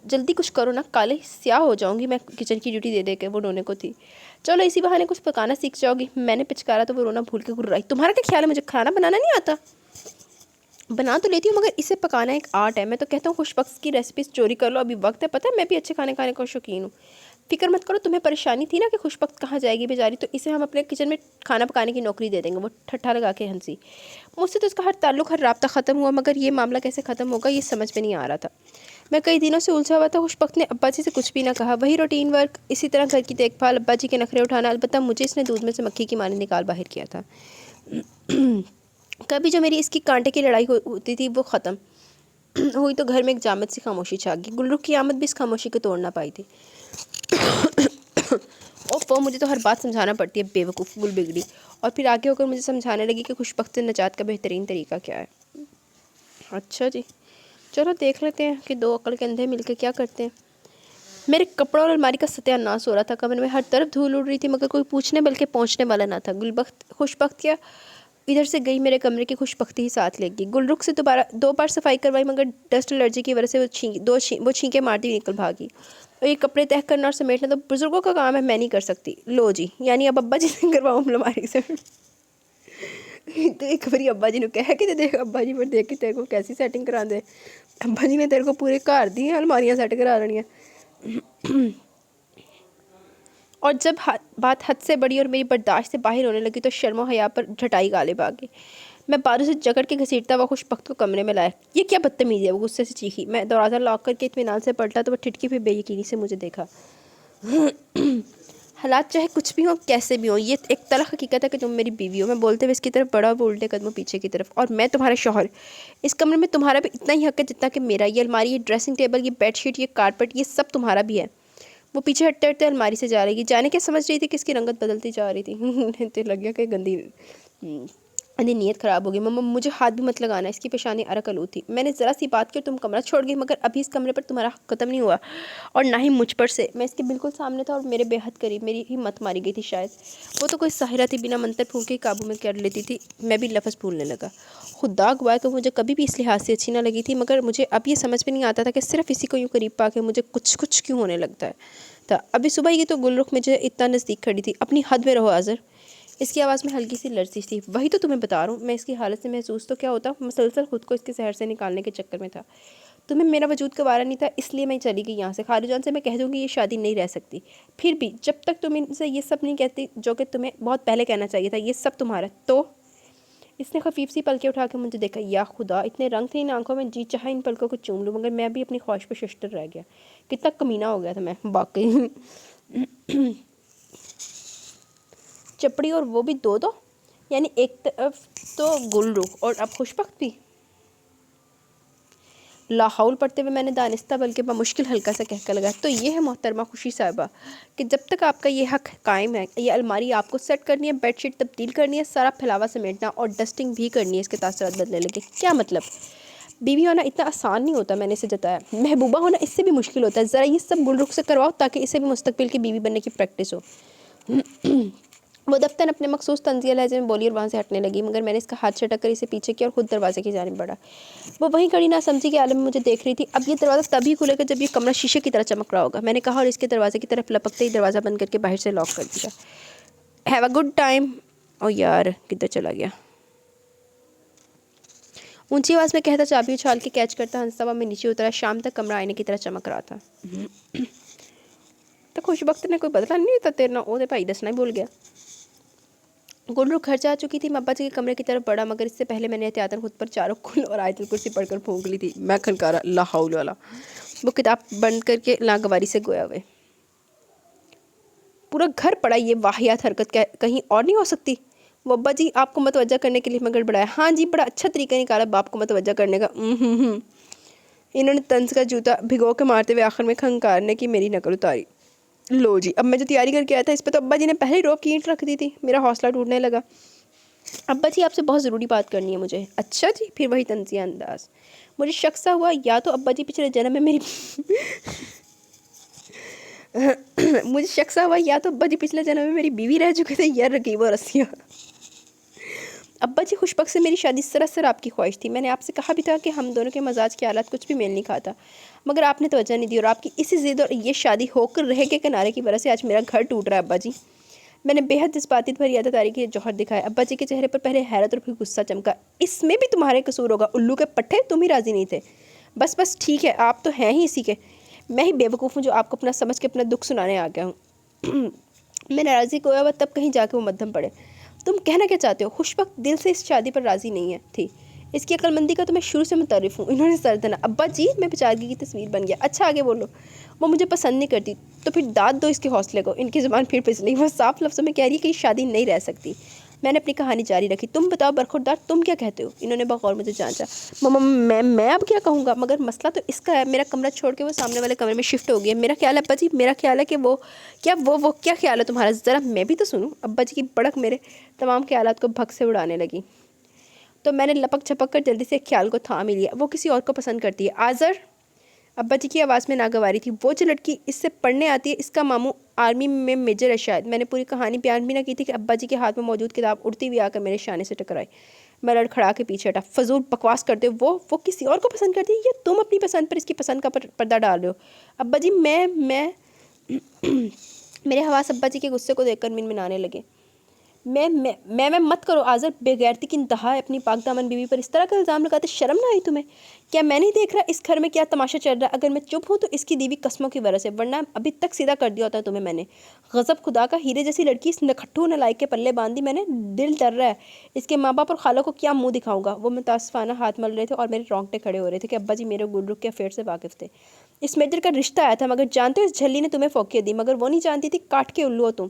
جلدی کچھ کرو نا، کالے سیاہ ہو جاؤں گی میں کچن کی ڈیوٹی دے دے کے، وہ رونے کو تھی۔ چلو اسی بہانے کچھ پکانا سیکھ جاؤ گی، میں نے پچکارا تو وہ رونا بھول کے گرائی۔ تمہارا کیا خیال ہے مجھے کھانا بنانا نہیں آتا؟ بنا تو لیتی ہوں مگر اسے پکانا ایک آرٹ ہے۔ میں تو کہتا ہوں خوش بخت کی ریسیپیز چوری کر لو، ابھی وقت ہے، پتہ ہے میں بھی اچھے کھانے کا شوقین ہوں۔ فکر مت کرو، تمہیں پریشانی تھی نا کہ خوش بخت کہاں جائے گی بیچاری، تو اسے ہم اپنے کچن میں کھانا پکانے کی نوکری دے دیں گے۔ وہ ٹھٹھا لگا کے ہنسی۔ مجھ سے تو اس کا ہر تعلق، ہر رابطہ ختم ہوا، مگر یہ معاملہ کیسے ختم ہوگا یہ سمجھ میں نہیں آ رہا تھا۔ میں کئی دنوں سے الجھا ہوا تھا۔ خوش بخت نے ابا جی سے کچھ بھی نہ کہا، وہی روٹین ورک، اسی طرح گھر کی دیکھ بھال، ابا جی کے نخرے اٹھانا۔ البتہ مجھے اس نے دودھ میں سے مکھی کی مانی نکال باہر کیا تھا۔ کبھی جو میری اس کی کانٹے کی لڑائی ہوتی تھی وہ ختم ہوئی تو گھر میں ایک جامد سی خاموشی چھا گئی۔ گلرخ کی آمد بھی اس خاموشی کو توڑ نہ پائی تھی۔ اوف، مجھے تو ہر بات سمجھانا پڑتی ہے، بے وقوف گل بگڑی، اور پھر آگے ہو کر مجھے سمجھانے لگی کہ خوش بخت سے نجات کا بہترین طریقہ کیا ہے۔ اچھا جی، چلو دیکھ لیتے ہیں کہ دو عقل کے اندھے مل کے کیا کرتے ہیں۔ میرے کپڑوں اور الماری کا ستیہ ناس ہو رہا تھا، کمرے میں ہر طرف دھول اڑ رہی تھی، مگر کوئی پوچھنے بلکہ پہنچنے والا نہ تھا۔ خوش بخت کیا ادھر سے گئی، میرے کمرے کی خوش بختی ہی ساتھ لے گئی۔ گلرخ سے دو بار صفائی کروائی، مگر ڈسٹ الرجی کی وجہ سے وہ چھینکیں مارتی ہوئی نکل بھاگی۔ اور یہ کپڑے تہہ کرنا اور سمیٹنا تو بزرگوں کا کام ہے، میں نہیں کر سکتی۔ لو جی، یعنی اب ابا جی سے کرواؤں الماری سے۔ تو ایک باری ابا جی نے کہا کہ دیکھ ابا جی پر دیکھ کے تیرے کو کیسی سیٹنگ کرا دے، ابا جی نے تیرے کو پورے گھر دی الماریاں سیٹ کرا رہی ہیں۔ اور جب بات حد سے بڑی اور میری برداشت سے باہر ہونے لگی تو شرم و حیا پر ڈھٹائی غالب آ گئی۔ میں باروں سے جکڑ کے گھسیٹتا ہوا خوش بخت کو کمرے میں لایا۔ یہ کیا بدتمیزی ہے، وہ غصے سے چیخی۔ میں دروازہ لاک کر کے اطمینان سے پلٹا تو وہ ٹھٹکی پھر بے یقینی سے مجھے دیکھا۔ حالات چاہے کچھ بھی ہوں، کیسے بھی ہوں، یہ ایک تلخ حقیقت ہے کہ تم میری بیوی ہو۔ میں بولتے ہوئے اس کی طرف بڑھا، وہ الٹے قدموں پیچھے کی طرف۔ اور میں تمہارا شوہر، اس کمرے میں تمہارا بھی اتنا ہی حق ہے جتنا کہ میرا۔ یہ الماری، یہ ڈریسنگ ٹیبل، یہ بیڈ شیٹ، یہ کارپٹ، یہ سب تمہارا بھی ہے۔ وہ پیچھے ہٹتے ہٹتے الماری سے جا رہی تھی، جانے کے سمجھ رہی تھی کہ اس کی رنگت بدلتی جا رہی تھی۔ تو لگ گیا کہ گندی اندھی نیت خراب ہوگی، مما مجھے ہاتھ بھی مت لگانا، اس کی پیشانی ارک آلود تھی۔ میں نے ذرا سی بات کی اور تم کمرہ چھوڑ گئی، مگر ابھی اس کمرے پر تمہارا حق ختم نہیں ہوا اور نہ ہی مجھ پر سے۔ میں اس کے بالکل سامنے تھا اور میرے بے حد قریب، میری ہی مت ماری گئی تھی شاید۔ وہ تو کوئی ساحرہ تھی، بنا منتر پھول کے قابو میں کر لیتی تھی۔ میں بھی لفظ بھولنے لگا۔ خدا گواہ کہ مجھے کبھی بھی اس لحاظ سے اچھی نہ لگی تھی، مگر مجھے اب یہ سمجھ میں نہیں آتا تھا کہ صرف اسی کو یوں قریب پا کے مجھے کچھ کیوں ہونے لگتا ہے ابھی صبح یہ تو گل رخ مجھے اتنا نزدیک کھڑی تھی۔ اپنی حد میں رہو آذر۔ اس کی آواز میں ہلکی سی لرزش تھی۔ وہی تو تمہیں بتا رہا ہوں، میں اس کی حالت سے محسوس تو کیا ہوتا، مسلسل خود کو اس کے زہر سے نکالنے کے چکر میں تھا۔ تمہیں میرا وجود گوارا نہیں تھا، اس لیے میں چلی گئی یہاں سے۔ خالو جان سے میں کہہ دوں گی یہ شادی نہیں رہ سکتی۔ پھر بھی جب تک تم ان سے یہ سب نہیں کہتی جو کہ تمہیں بہت پہلے کہنا چاہیے تھا، یہ سب تمہارا تو۔ اس نے خفیف سی پلکیں اٹھا کے مجھے دیکھا۔ یا خدا، اتنے رنگ تھے ان آنکھوں میں، جی چاہا ان پلکوں کو چوم لوں، مگر میں بھی اپنی خواہش پہ ششتر رہ گیا۔ کتنا کمینہ ہو گیا تھا میں واقعی۔ چپڑی، اور وہ بھی دو، یعنی ایک طرف تو گل رخ اور اب خوشبخت بھی۔ لا حول پڑھتے ہوئے میں نے دانستہ بلکہ بمشکل ہلکا سا کہہ کر لگا، تو یہ ہے محترمہ خوشی صاحبہ کہ جب تک آپ کا یہ حق قائم ہے، یہ الماری آپ کو سیٹ کرنی ہے، بیڈ شیٹ تبدیل کرنی ہے، سارا پھیلاوا سمیٹنا اور ڈسٹنگ بھی کرنی ہے، اس کے تاثرات بدلنے لگے۔ کیا مطلب؟ بیوی ہونا اتنا آسان نہیں ہوتا، میں نے اسے جتایا۔ محبوبہ ہونا اس سے بھی مشکل ہوتا ہے، ذرا یہ سب گل رخ سے کرواؤ تاکہ اسے بھی مستقبل کی بیوی بننے کی پریکٹس ہو۔ وہ دفتر اپنے مخصوص طنزیہ لہجے میں بولی اور وہاں سے ہٹنے لگی، مگر میں نے اس کا ہاتھ چھٹک کر اسے پیچھے کیا اور خود دروازے کی جانب بڑھا۔ وہ وہیں کھڑی نہ سمجھی کے عالم میں مجھے دیکھ رہی تھی۔ اب یہ دروازہ تبھی کھلے گا جب یہ کمرہ شیشے کی طرح چمک رہا ہوگا، میں نے کہا اور اس کے دروازے کی طرف لپکتے ہی دروازہ بند کر کے باہر سے لاک کر دیا۔ Have a good time. او یار، کدھر چلا گیا؟ اونچی آواز میں کہتا چابی اچھال کے کیچ کرتا ہنستا ہوا میں نیچے اترا۔ شام تک کمرہ آئینے کی طرح چمک رہا تھا۔ تو خوش بخت نے کوئی بدلا نہیں دیتا تیرنا، او دے بھائی دسنا ہی بھول گیا۔ گل رخ گھر جا چکی تھی، میں ابا جی کے کمرے کی طرف بڑھا، مگر اس سے پہلے میں نے احتیاطاً خود پر چاروں کل اور آیت الکرسی پڑھ کر پھونک لی تھی۔ میں کھنکارا، لا حول ولا۔ وہ کتاب بند کر کے لاگواری سے گویا ہوئے۔ پورا گھر پڑا یہ واہیات حرکت کہیں اور نہیں ہو سکتی؟ وہ ابا جی آپ کو متوجہ کرنے کے لیے میں گڑبڑایا۔ ہاں جی، بڑا اچھا طریقہ نکالا باپ کو متوجہ کرنے کا۔ انہوں نے طنز کا جوتا بھگو کے مارتے ہوئے آخر میں کھنکارنے کی میری نقل اتاری۔ لو جی، اب میں جو تیاری کر کے آیا تھا اس پہ تو ابا جی نے پہلے ہی روپ کی اینٹ رکھ دی تھی۔ میرا حوصلہ ٹوٹنے لگا۔ ابا جی آپ سے بہت ضروری بات کرنی ہے مجھے۔ اچھا جی، پھر وہی طنزیہ انداز۔ مجھے شک سا ہوا یا تو ابا جی پچھلے جنم میں میری مجھے شک سا ہوا یا تو ابا جی پچھلے جنم میں میری بیوی رہ چکے تھے یا رقیب و رسیہ۔ ابا جی، خوشبخت سے میری شادی سراسر آپ کی خواہش تھی۔ میں نے آپ سے کہا بھی تھا کہ ہم دونوں کے مزاج کے حالات کچھ بھی میل نہیں کھاتا، مگر آپ نے توجہ نہیں دی اور آپ کی اسی ضد اور یہ شادی ہو کر رہ کے کنارے کی وجہ سے آج میرا گھر ٹوٹ رہا ہے ابا جی۔ میں نے بے حد جذباتی بھری عادتاری کے جوہر دکھایا۔ ابا جی کے چہرے پر پہلے حیرت اور پھر غصہ چمکا۔ اس میں بھی تمہارے قصور ہوگا، الو کے پٹھے، تم ہی راضی نہیں تھے۔ بس ٹھیک ہے، آپ تو ہیں ہی اسی کے۔ میں ہی بے وقوف ہوں جو آپ کو اپنا سمجھ کے اپنا دکھ سنانے آ گیا ہوں۔ میں ناراضی گویا ہوا تب کہیں جا کے وہ مدھم پڑے۔ تم کہنا کیا چاہتے ہو؟ خوشبخت دل سے اس شادی پر راضی نہیں ہے تھی۔ اس کی عقل مندی کا تو میں شروع سے متعارف ہوں۔ انہوں نے سر دھنا۔ ابا جی، میں بیچارگی کی تصویر بن گیا۔ اچھا آگے بولو۔ وہ مجھے پسند نہیں کرتی تو پھر داد دو اس کے حوصلے کو۔ ان کی زبان پھر پھسلی۔ وہ صاف لفظوں میں کہہ رہی ہے کہ یہ شادی نہیں رہ سکتی۔ میں نے اپنی کہانی جاری رکھی۔ تم بتاؤ برخوردار، تم کیا کہتے ہو؟ انہوں نے بغور مجھے جانچا۔ میں اب کیا کہوں گا، مگر مسئلہ تو اس کا ہے، میرا کمرہ چھوڑ کے وہ سامنے والے کمرے میں شفٹ ہو گیا۔ میرا خیال ہے ابا جی، میرا خیال ہے کہ وہ کیا خیال ہے تمہارا؟ ذرا میں بھی تو سنوں۔ ابا جی کی بڑک میرے تمام خیالات کو بھگ سے اڑانے لگی، تو میں نے لپک چھپک کر جلدی سے خیال کو تھام ہی لیا۔ وہ کسی اور کو پسند کرتی ہے آذر۔ ابا جی کی آواز میں ناگواری تھی۔ وہ جو لڑکی اس سے پڑھنے آتی ہے، اس کا ماموں آرمی میں میجر ہے شاید۔ میں نے پوری کہانی بیان بھی نہ کی تھی کہ ابا جی کے ہاتھ میں موجود کتاب اڑتی ہوئی آ کر میرے شانے سے ٹکرائی۔ میں لڑکھڑا کے پیچھے ہٹا۔ فضول بکواس کرتے ہو، وہ کسی اور کو پسند کرتی ہے یا تم اپنی پسند پر اس کی پسند کا پردہ ڈال رہے ہو؟ ابا جی میں میرے حواس ابا جی کے غصے کو دیکھ کر منمنانے لگے۔ میں مت کرو آذر، بے غیرتی کی انتہا ہے۔ اپنی پاک دامن بیوی پر اس طرح کا الزام لگاتے شرم نہ آئی تمہیں؟ کیا میں نہیں دیکھ رہا اس گھر میں کیا تماشا چل رہا ہے؟ اگر میں چپ ہوں تو اس کی دیوی قسموں کی وجہ سے، ورنہ ابھی تک سیدھا کر دیا ہوتا ہے تمہیں میں نے۔ غضب خدا کا، ہیرے جیسی لڑکی اس نکھٹو نالائق کے پلے باندھ دی میں نے۔ دل ڈر رہا ہے، اس کے ماں باپ اور خالوں کو کیا منہ دکھاؤں گا؟ وہ متاسفانہ ہاتھ مل رہے تھے اور میرے رونگٹے کھڑے ہو رہے تھے کہ ابا جی میرے گل رخ کے افیئر سے واقف تھے۔ اس میجر کا رشتہ آیا تھا، مگر جانتے ہو اس جھلی نے تمہیں فوقیت دی، مگر وہ نہیں جانتی تھی کاٹ کے الو ہو تم۔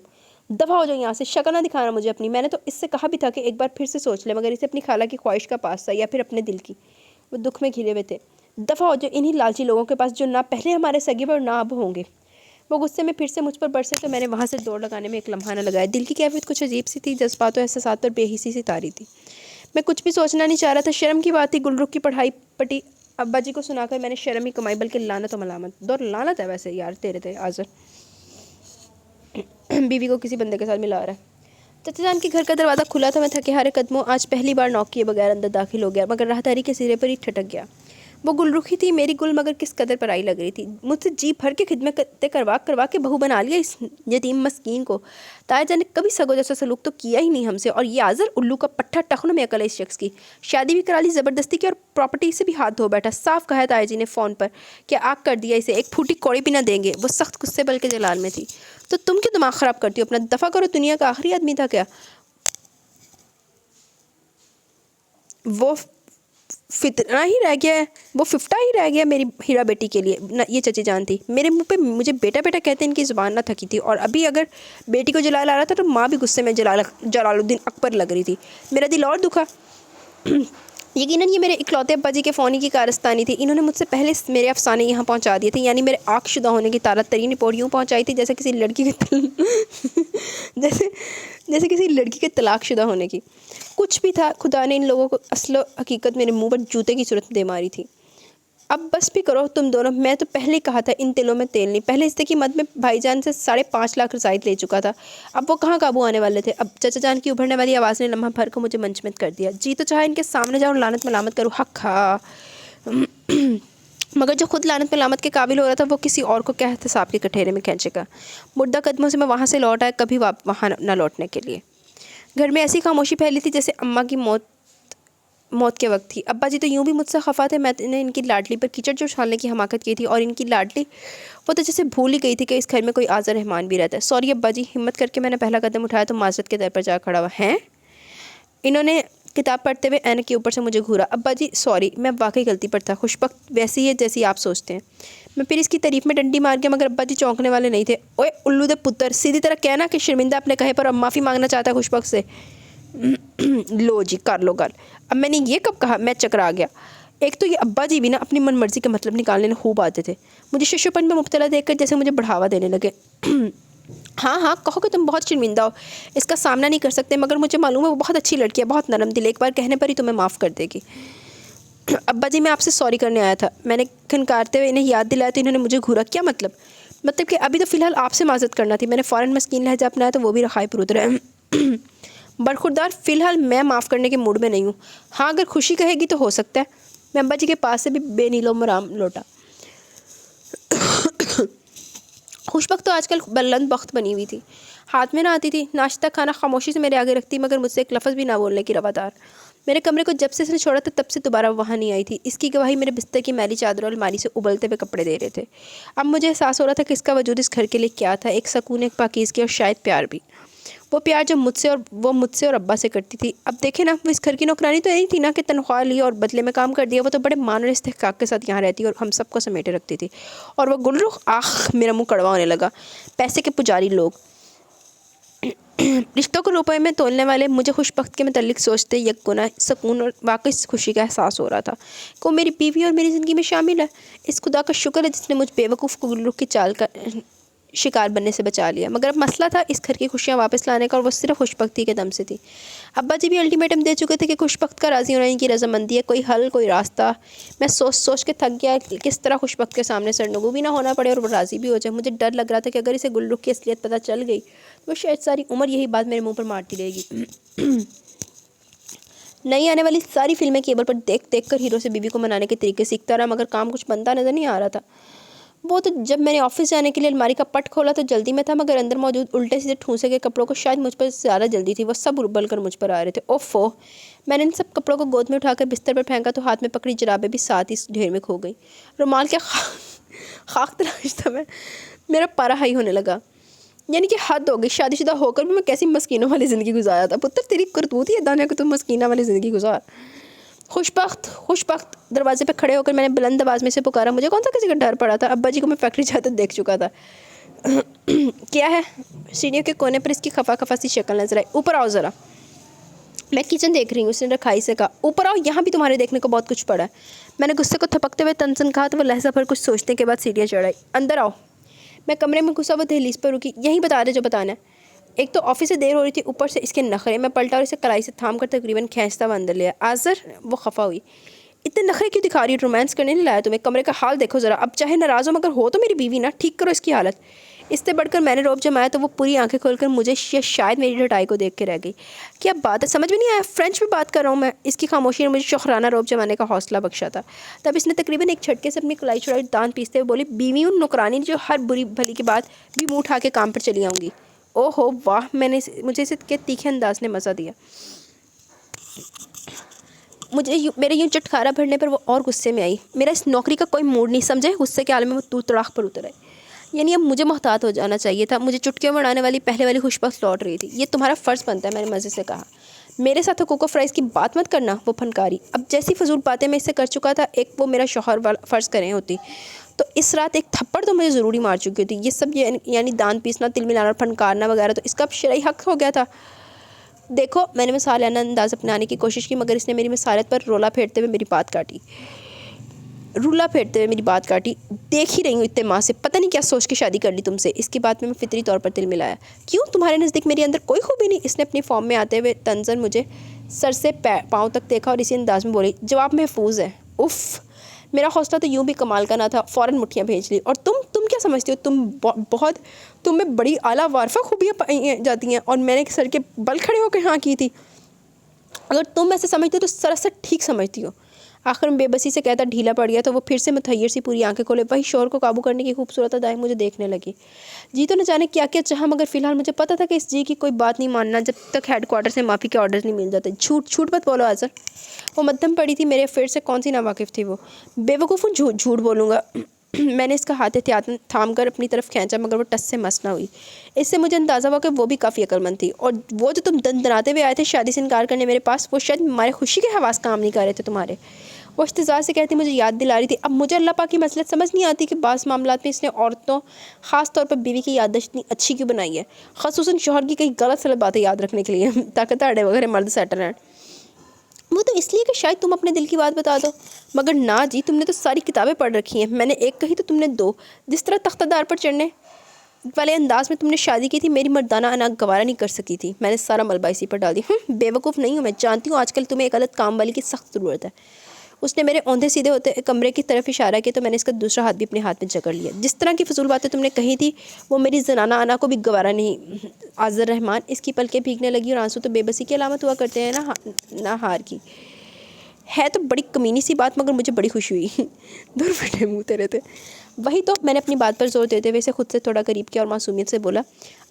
دفعہ ہو جاؤ یہاں سے، شکل نہ دکھانا مجھے اپنی۔ میں نے تو اس سے کہا بھی تھا کہ ایک بار پھر سے سوچ لے، مگر اسے اپنی خالہ کی خواہش کا پاس تھا یا پھر اپنے دل کی۔ وہ دکھ میں گھرے ہوئے تھے۔ دفعہ ہو جاؤ انہی لالچی لوگوں کے پاس جو نہ پہلے ہمارے سگے پر اور نہ اب ہوں گے۔ وہ غصے میں پھر سے مجھ پر برسے تو میں نے وہاں سے دوڑ لگانے میں ایک لمحہ نہ لگایا۔ دل کی کیفیت کچھ عجیب سی تھی، جذبات و احساسات پر بے حسی سی طاری تھی۔ میں کچھ بھی سوچنا نہیں چاہ رہا تھا، شرم کی بات تھی، گل رخ کی پڑھائی پٹی ابا جی کو سنا کر میں نے شرم ہی کمائی، بلکہ لعنت و ملامت، دور لعنت ہے ویسے یار تیرے تے آزر بیوی کو کسی بندے کے ساتھ ملا رہا ہے۔ چچا جان کے گھر کا دروازہ کھلا تھا، میں تھکے ہارے قدموں آج پہلی بار نوک کیے بغیر اندر داخل ہو گیا، مگر راہداری کے سرے پر ہی ٹھٹک گیا۔ وہ گل رخی تھی میری گل، مگر کس قدر پرائی لگ رہی تھی، مجھ سے جی بھر کے خدمتیں کروا کے بہو بنا لیا اس یتیم مسکین کو۔ تایا جان نے کبھی سگو جیسا سلوک تو کیا ہی نہیں ہم سے، اور یہ آزر الو کا پٹھا ٹخنوں میں عقل ہے اس شخص کی، شادی بھی کرا لی زبردستی کی اور پراپرٹی سے بھی ہاتھ دھو بیٹھا۔ صاف کہا ہے تایا جی نے فون پر کہ آگ کر دیا اسے، ایک پھوٹی کوڑی بھی نہ دیں گے۔ وہ سخت غصے بلکہ جلال میں تھی۔ تو تم کیوں دماغ خراب کرتی ہو اپنا، دفع کرو، دنیا کا آخری آدمی تھا کیا وہ، فتنہ ہی رہ گیا ہے، وہ ففتہ ہی رہ گیا میری ہیرا بیٹی کے لیے۔ یہ چچی جان تھی میرے منہ پہ مجھے بیٹا بیٹا کہتے، ان کی زبان نہ تھکی تھی، اور ابھی اگر بیٹی کو جلال آ رہا تھا تو ماں بھی غصے میں جلال الدین اکبر لگ رہی تھی۔ میرا دل اور دکھا۔ یقیناً یہ میرے اکلوتے ابا جی کے فونی کی کارستانی تھی، انہوں نے مجھ سے پہلے میرے افسانے یہاں پہنچا دیے تھے، یعنی میرے آنکھ شدہ ہونے کی تارہ ترین رپورٹ یوں پہنچائی تھی جیسے کسی لڑکی کے جیسے کسی لڑکی کے طلاق شدہ ہونے کی۔ کچھ بھی تھا، خدا نے ان لوگوں کو اصل و حقیقت میرے منہ پر جوتے کی صورت دے ماری تھی۔ اب بس بھی کرو تم دونوں، میں تو پہلے ہی کہا تھا ان تلوں میں تیل نہیں، پہلے حصے کی مد میں بھائی جان سے 5.5 لاکھ رسائد لے چکا تھا، اب وہ کہاں قابو آنے والے تھے۔ اب چچا جان کی ابھرنے والی آواز نے لمحہ بھر کو مجھے منجمد کر دیا، جی تو چاہا ان کے سامنے جاؤں لعنت ملامت کروں، حق ہا مگر جو خود لعنت ملامت کے قابل ہو رہا تھا وہ کسی اور کو کیا احتساب کے کٹہرے میں کھینچے گا۔ مردہ قدموں سے میں وہاں سے لوٹ آیا، کبھی وہاں نہ لوٹنے کے لیے۔ گھر میں ایسی خاموشی پھیلی تھی جیسے اماں کی موت کے وقت تھی۔ ابا جی تو یوں بھی مجھ سے خفا تھے، میں نے ان کی لاڈلی پر کیچڑ جو اچھالنے کی حماقت کی تھی، اور ان کی لاڈلی وہ تو جیسے بھول ہی گئی تھی کہ اس گھر میں کوئی آزر رحمان بھی رہتا ہے۔ سوری ابا جی، ہمت کر کے میں نے پہلا قدم اٹھایا تو معذرت کے در پر جا کھڑا ہوا۔ ہیں؟ انہوں نے کتاب پڑھتے ہوئے اینک کے اوپر سے مجھے گھورا۔ ابا جی سوری، میں واقعی غلطی پر تھا، خوشبخت ویسی ہے جیسی آپ سوچتے ہیں۔ میں پھر اس کی تعریف میں ڈنڈی مار گیا، مگر ابا جی چونکنے والے نہیں تھے۔ اوے الو دے پتر، سیدھی طرح کہنا کہ شرمندہ اپنے کہے پر اب معافی مانگنا چاہتا ہے خوشبخت سے۔ لو جی کر لو گل، اب میں نے یہ کب کہا، میں چکرا گیا۔ ایک تو یہ ابا جی بھی نا اپنی من مرضی کا مطلب نکالنے میں خوب آتے تھے، مجھے ششو پن میں مبتلا دیکھ کر جیسے مجھے بڑھاوا دینے لگے۔ ہاں ہاں کہو کہ تم بہت شرمندہ ہو، اس کا سامنا نہیں کر سکتے، مگر مجھے معلوم ہے وہ بہت اچھی لڑکی ہے، بہت نرم دل، ایک بار کہنے پر ہی تمہیں معاف کر دے گی۔ ابا جی میں آپ سے سوری کرنے آیا تھا، میں نے کھنکارتے ہوئے انہیں یاد دلایا تو انہوں نے مجھے گھورا۔ کیا مطلب کہ ابھی تو فی الحال آپ سے معذرت کرنا تھی۔ میں نے فوراً مسکین لہجہ اپنایا تو وہ بھی رخائی پر اترے۔ برخوردار، فی الحال میں معاف کرنے کے موڈ میں نہیں ہوں، ہاں اگر خوشی کہے گی تو ہو سکتا ہے۔ میں ابا جی کے پاس سے بھی بے نیل و مرام لوٹا۔ خوشبخت تو آج کل بلند بخت بنی ہوئی تھی، ہاتھ میں نہ آتی تھی، ناشتہ کھانا خاموشی سے میرے آگے رکھتی، مگر مجھ سے ایک لفظ بھی نہ بولنے کی روادار۔ میرے کمرے کو جب سے اس نے چھوڑا تھا تب سے دوبارہ وہاں نہیں آئی تھی، اس کی گواہی میرے بستر کی میلی چادر اور الماری سے ابلتے ہوئے کپڑے دے رہے تھے۔ اب مجھے احساس ہو رہا تھا کہ اس کا وجود اس گھر کے لیے کیا تھا، ایک سکون، ایک پاکیزگی اور شاید پیار بھی، وہ پیار جو مجھ سے اور ابا سے کرتی تھی۔ اب دیکھیں نا، وہ اس گھر کی نوکرانی تو نہیں تھی نا کہ تنخواہ لی اور بدلے میں کام کر دیا، وہ تو بڑے مان اور استحقاق کے ساتھ یہاں رہتی اور ہم سب کو سمیٹے رکھتی تھی۔ اور وہ گل رخ، میرا منہ کڑوا ہونے لگا۔ پیسے کے پجاری لوگ، رشتوں کو روپے میں تولنے والے، مجھے خوشبخت کے متعلق سوچتے یک گنا سکون اور واقعی خوشی کا احساس ہو رہا تھا کہ وہ میری بیوی اور میری زندگی میں شامل ہے۔ اس خدا کا شکر ہے جس نے مجھ بیوقوف کو گل رخ کی چال کا شکار بننے سے بچا لیا، مگر اب مسئلہ تھا اس گھر کی خوشیاں واپس لانے کا، اور وہ صرف خوشبختی کے دم سے تھی۔ ابا جی بھی الٹیمیٹم دے چکے تھے کہ خوشبخت کا راضی ہونا ان کی رضامندی ہے، کوئی حل، کوئی راستہ۔ میں سوچ کے تھک گیا کس طرح خوشبخت کے سامنے سرنگو بھی نہ ہونا پڑے اور وہ راضی بھی ہو جائے۔ مجھے ڈر لگ رہا تھا کہ اگر اسے گل رخ کی اصلیت پتہ چل گئی تو وہ شاید ساری عمر یہی بات میرے منہ پر مارتی رہے گی۔ نئی آنے والی ساری فلمیں کیبل پر دیکھ کر ہیرو سے بیوی کو منانے کے طریقے سیکھتا رہا، مگر کام کچھ بنتا نظر نہیں آ رہا تھا۔ وہ تو جب میں نے آفس جانے کے لیے الماری کا پٹ کھولا تو جلدی میں تھا، مگر اندر موجود الٹے سیدھے ٹھونسے کے کپڑوں کو شاید مجھ پر زیادہ جلدی تھی، وہ سب ابل کر مجھ پر آ رہے تھے۔ اوفو! میں نے ان سب کپڑوں کو گود میں اٹھا کر بستر پر پھینکا تو ہاتھ میں پکڑی جرابیں بھی ساتھ ہی اس ڈھیر میں کھو گئی۔ رومال کیا خاک تراشتا میں، میرا پارا ہائی ہونے لگا۔ یعنی کہ حد ہو گئی، شادی شدہ ہو کر بھی میں کیسی مسکینوں والی زندگی گزارا تھا۔ پتر تیری کرتوت ہی دانا کہ تم مسکینہ والی زندگی گزار۔ خوشبخت! دروازے پہ کھڑے ہو کر میں نے بلند آواز میں سے پکارا، مجھے کون سا کسی کا ڈر پڑا تھا، ابا جی کو میں فیکٹری جاتے دیکھ چکا تھا۔ کیا ہے؟ سیڑھیوں کے کونے پر اس کی خفا سی شکل نظر آئی۔ اوپر آؤ ذرا، میں کچن دیکھ رہی ہوں، اس نے رکھائی سے کہا۔ اوپر آؤ، یہاں بھی تمہارے دیکھنے کو بہت کچھ پڑا ہے۔ میں نے غصے کو تھپکتے ہوئے تنزن کہا تو وہ لہجہ بھر کچھ سوچنے کے بعد سیڑھیاں چڑھ آئی۔ اندر آؤ۔ میں کمرے میں گھسا، وہ دہلیز پر رکی۔ یہی بتا دے جو بتانا ہے۔ ایک تو آفس سے دیر ہو رہی تھی، اوپر سے اس کے نخرے. میں پلٹا اور اسے کلائی سے تھام کر تقریباً کھینچتا ہوا اندر لیا. آذر، وہ خفا ہوئی. اتنے نخرے کیوں دکھا رہی ہے؟ رومانس کرنے نہیں لایا تمہیں. کمرے کا حال دیکھو ذرا. اب چاہے ناراض ہو مگر ہو تو میری بیوی نا. ٹھیک کرو اس کی حالت. اس سے بڑھ کر میں نے روب جمایا تو وہ پوری آنکھیں کھول کر مجھے شاید میری ڈھٹائی کو دیکھ کے رہ گئی. کیا بات ہے، سمجھ میں نہیں آیا؟ فرینچ میں بات کر رہا ہوں میں. اس کی خاموشی نے مجھے شخرانہ روب جمانے کا حوصلہ بخشا تھا. تب اس نے تقریباً ایک جھٹکے سے اپنی کلائی چھڑائی، دانت پیستے ہوئے بولی، بیوی ہوں نوکرانی جو ہر بری بھلی کے بعد بھی منہ اٹھا کے کام پر چلی آؤں گی. او ہو واہ، مجھے اسے کے تیکھے انداز نے مزہ دیا. میرے یوں چٹکارا بھرنے پر وہ اور غصے میں آئی. میرا اس نوکری کا کوئی موڈ نہیں، سمجھے؟ غصے کے عالم میں وہ تو تڑاک پر اتر آئی. یعنی اب مجھے محتاط ہو جانا چاہیے تھا. مجھے چٹکیوں میں اڑانے والی پہلے والی خوش بخت لوٹ رہی تھی. یہ تمہارا فرض بنتا ہے، میں نے مزے سے کہا. میرے ساتھ حقوق و فرائض کی بات مت کرنا. وہ پھنکاری. اب جیسی فضول باتیں میں اس سے کر چکا تھا، ایک وہ میرا شوہر فرض کرے ہوتی تو اس رات ایک تھپڑ تو مجھے ضروری مار چکی ہوتی. یہ سب یعنی دانت پیسنا، تل ملانا اور پھنکارنا وغیرہ تو اس کا اب شرعی حق ہو گیا تھا. دیکھو، میں نے مثالیانہ انداز اپنانے کی کوشش کی مگر اس نے میری مثالت پر رولا پھیرتے ہوئے میری بات کاٹی. دیکھ ہی رہی ہوں اتنے ماہ سے پتہ نہیں کیا سوچ کے شادی کر لی تم سے. اس کی بات میں فطری طور پر دل ملایا. کیوں، تمہارے نزدیک میری اندر کوئی خوبی نہیں؟ اس نے اپنی فارم میں آتے ہوئے تنزن مجھے سر سے پاؤں تک دیکھا اور اسی انداز میں بولی، جواب محفوظ ہے. اف، میرا حوصلہ تو یوں بھی کمال کا نہ تھا. فوراً مٹھیاں بھیج لی. اور تم کیا سمجھتی ہو؟ تم میں بڑی اعلیٰ وارفہ خوبیاں پائی جاتی ہیں اور میں نے سر کے بل کھڑے ہو کے ہاں کی تھی. اگر تم ایسے سمجھتی ہو تو سراسر ٹھیک سمجھتی ہو. آخر میں بے بسی سے کہتا ڈھیلا پڑ گیا تو وہ پھر سے متحیر سی پوری آنکھیں کھولے وہی شور کو قابو کرنے کی خوبصورت ادائیں مجھے دیکھنے لگی. جی تو نہ جانے کیا کیا چاہا مگر فی الحال مجھے پتہ تھا کہ اس جی کی کوئی بات نہیں ماننا جب تک ہیڈ کوارٹر سے معافی کے آرڈرز نہیں مل جاتے. جھوٹ مت بولو آذر. وہ مدھم پڑی تھی. میرے افیئر سے کون سی ناواقف تھی وہ؟ بے وقوف ہوں، جھوٹ بولوں گا. میں نے اس کا ہاتھ احتیاطاً تھام کر اپنی طرف کھینچا مگر وہ ٹس سے مس نہ ہوئی. اس سے مجھے اندازہ ہوا کہ وہ بھی کافی عقل مند تھی. اور وہ جو تم دناتے ہوئے آئے تھے شادی سے انکار کرنے میرے پاس، وہ شاید ہمارے خوشی کے حواس کام نہیں کر رہے تھے تمہارے. وہ اشتزاز سے کہتی مجھے یاد دلا رہی تھی. اب مجھے اللہ پاک کی مصلحت سمجھ نہیں آتی کہ بعض معاملات میں اس نے عورتوں، خاص طور پر بیوی کی یادداشت اتنی اچھی کیوں بنائی ہے، خصوصاً شوہر کی کئی غلط باتیں یاد رکھنے کے لیے تاکہ تاڑے وغیرہ مرد سیٹل ہیں. وہ تو اس لیے کہ شاید تم اپنے دل کی بات بتا دو. مگر نہ جی، تم نے تو ساری کتابیں پڑھ رکھی ہیں. میں نے ایک کہی تو تم نے دو. جس طرح تختہ دار پر چڑھنے والے انداز میں تم نے شادی کی تھی، میری مردانہ انا گوارا نہیں کر سکی تھی. میں نے سارا ملبہ اسی پر ڈال دی. بے وقوف نہیں ہوں، میں جانتی ہوں آج کل تمہیں ایک غلط کام والی کی سخت ضرورت ہے. اس نے میرے اوندھے سیدھے ہوتے کمرے کی طرف اشارہ کیا تو میں نے اس کا دوسرا ہاتھ بھی اپنے ہاتھ میں جکڑ لیا. جس طرح کی فضول باتیں تم نے کہی تھی وہ میری زنانہ انا کو بھی گوارا نہیں. آذر رحمان. اس کی پلکیں بھیگنے لگی اور آنسو تو بے بسی کی علامت ہوا کرتے ہیں نہ ہار کی. ہے تو بڑی کمینی سی بات مگر مجھے بڑی خوشی ہوئی. دور بیٹھے منہ تیرے تھے. وہی تو، میں نے اپنی بات پر زور دیتے ہوئے اسے خود سے تھوڑا قریب کیا اور معصومیت سے بولا،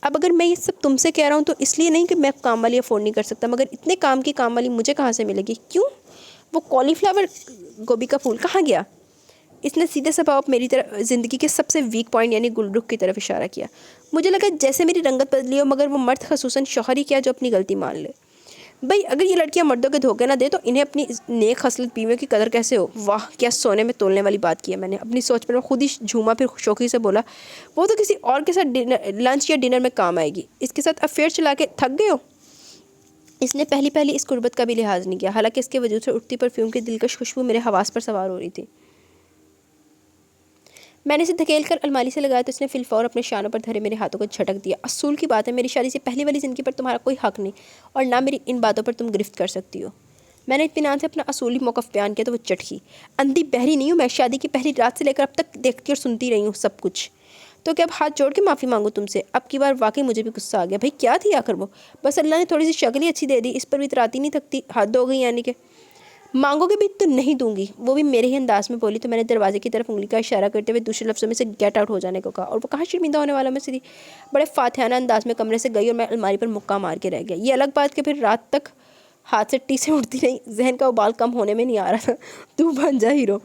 اب اگر میں یہ سب تم سے کہہ رہا ہوں تو اس لیے نہیں کہ میں کام والی افورڈ نہیں کر سکتا، مگر اتنے کام کی کام والی مجھے کہاں سے ملے گی؟ کیوں؟ وہ کالی فلاور گوبھی کا پھول کہاں گیا؟ اس نے سیدھے سے پاؤں میری طرف زندگی کے سب سے ویک پوائنٹ یعنی گل رخ کی طرف اشارہ کیا. مجھے لگا جیسے میری رنگت بدلی ہو، مگر وہ مرد خصوصاً شوہر ہی کیا جو اپنی غلطی مان لے. بھئی اگر یہ لڑکیاں مردوں کے دھوکے نہ دے تو انہیں اپنی نیک خصلت بیویوں کی قدر کیسے ہو؟ واہ، کیا سونے میں تولنے والی بات کی ہے. میں نے اپنی سوچ پر خود ہی جھوما، پھر شوخی سے بولا، وہ تو کسی اور کے ساتھ لنچ یا ڈنر میں کام آئے گی. اس کے ساتھ افیئر چلا کے تھک گئے ہو؟ اس نے پہلی اس قربت کا بھی لحاظ نہیں کیا، حالانکہ اس کے وجود سے اٹھتی پرفیوم کی دلکش خوشبو میرے حواس پر سوار ہو رہی تھی. میں نے اسے دھکیل کر الماری سے لگایا تو اس نے فی الفور اپنے شانوں پر دھرے میرے ہاتھوں کو جھٹک دیا. اصول کی بات ہے، میری شادی سے پہلی والی زندگی پر تمہارا کوئی حق نہیں اور نہ میری ان باتوں پر تم گرفت کر سکتی ہو. میں نے اطمینان سے اپنا اصولی موقف بیان کیا تو وہ چٹکی. اندھی بہری نہیں ہوں میں، شادی کی پہلی رات سے لے کر اب تک دیکھتی اور سنتی رہی ہوں سب کچھ. تو کہ اب ہاتھ جوڑ کے معافی مانگوں تم سے؟ اب کی بار واقعی مجھے بھی غصہ آ گیا. بھائی کیا تھی آخر وہ؟ بس اللہ نے تھوڑی سی شکل ہی اچھی دے دی، اس پر بھی اتراتی نہیں تھکتی. حد ہو گئی یعنی کہ مانگو گے بھی تو نہیں دوں گی. وہ بھی میرے ہی انداز میں بولی تو میں نے دروازے کی طرف انگلی کا اشارہ کرتے ہوئے دوسرے لفظوں میں سے گیٹ آؤٹ ہو جانے کو کہا. اور وہ کہاں شرمندہ ہونے والا میں سے تھی. بڑے فاتحانہ انداز میں کمرے سے گئی اور میں الماری پر مکہ مار کے رہ گیا. یہ الگ بات کہ پھر رات تک ہاتھ سے ٹیسیں اڑتی رہی. ذہن کا ابال کم ہونے میں نہیں آ رہا تھا. تو بن جا ہیرو.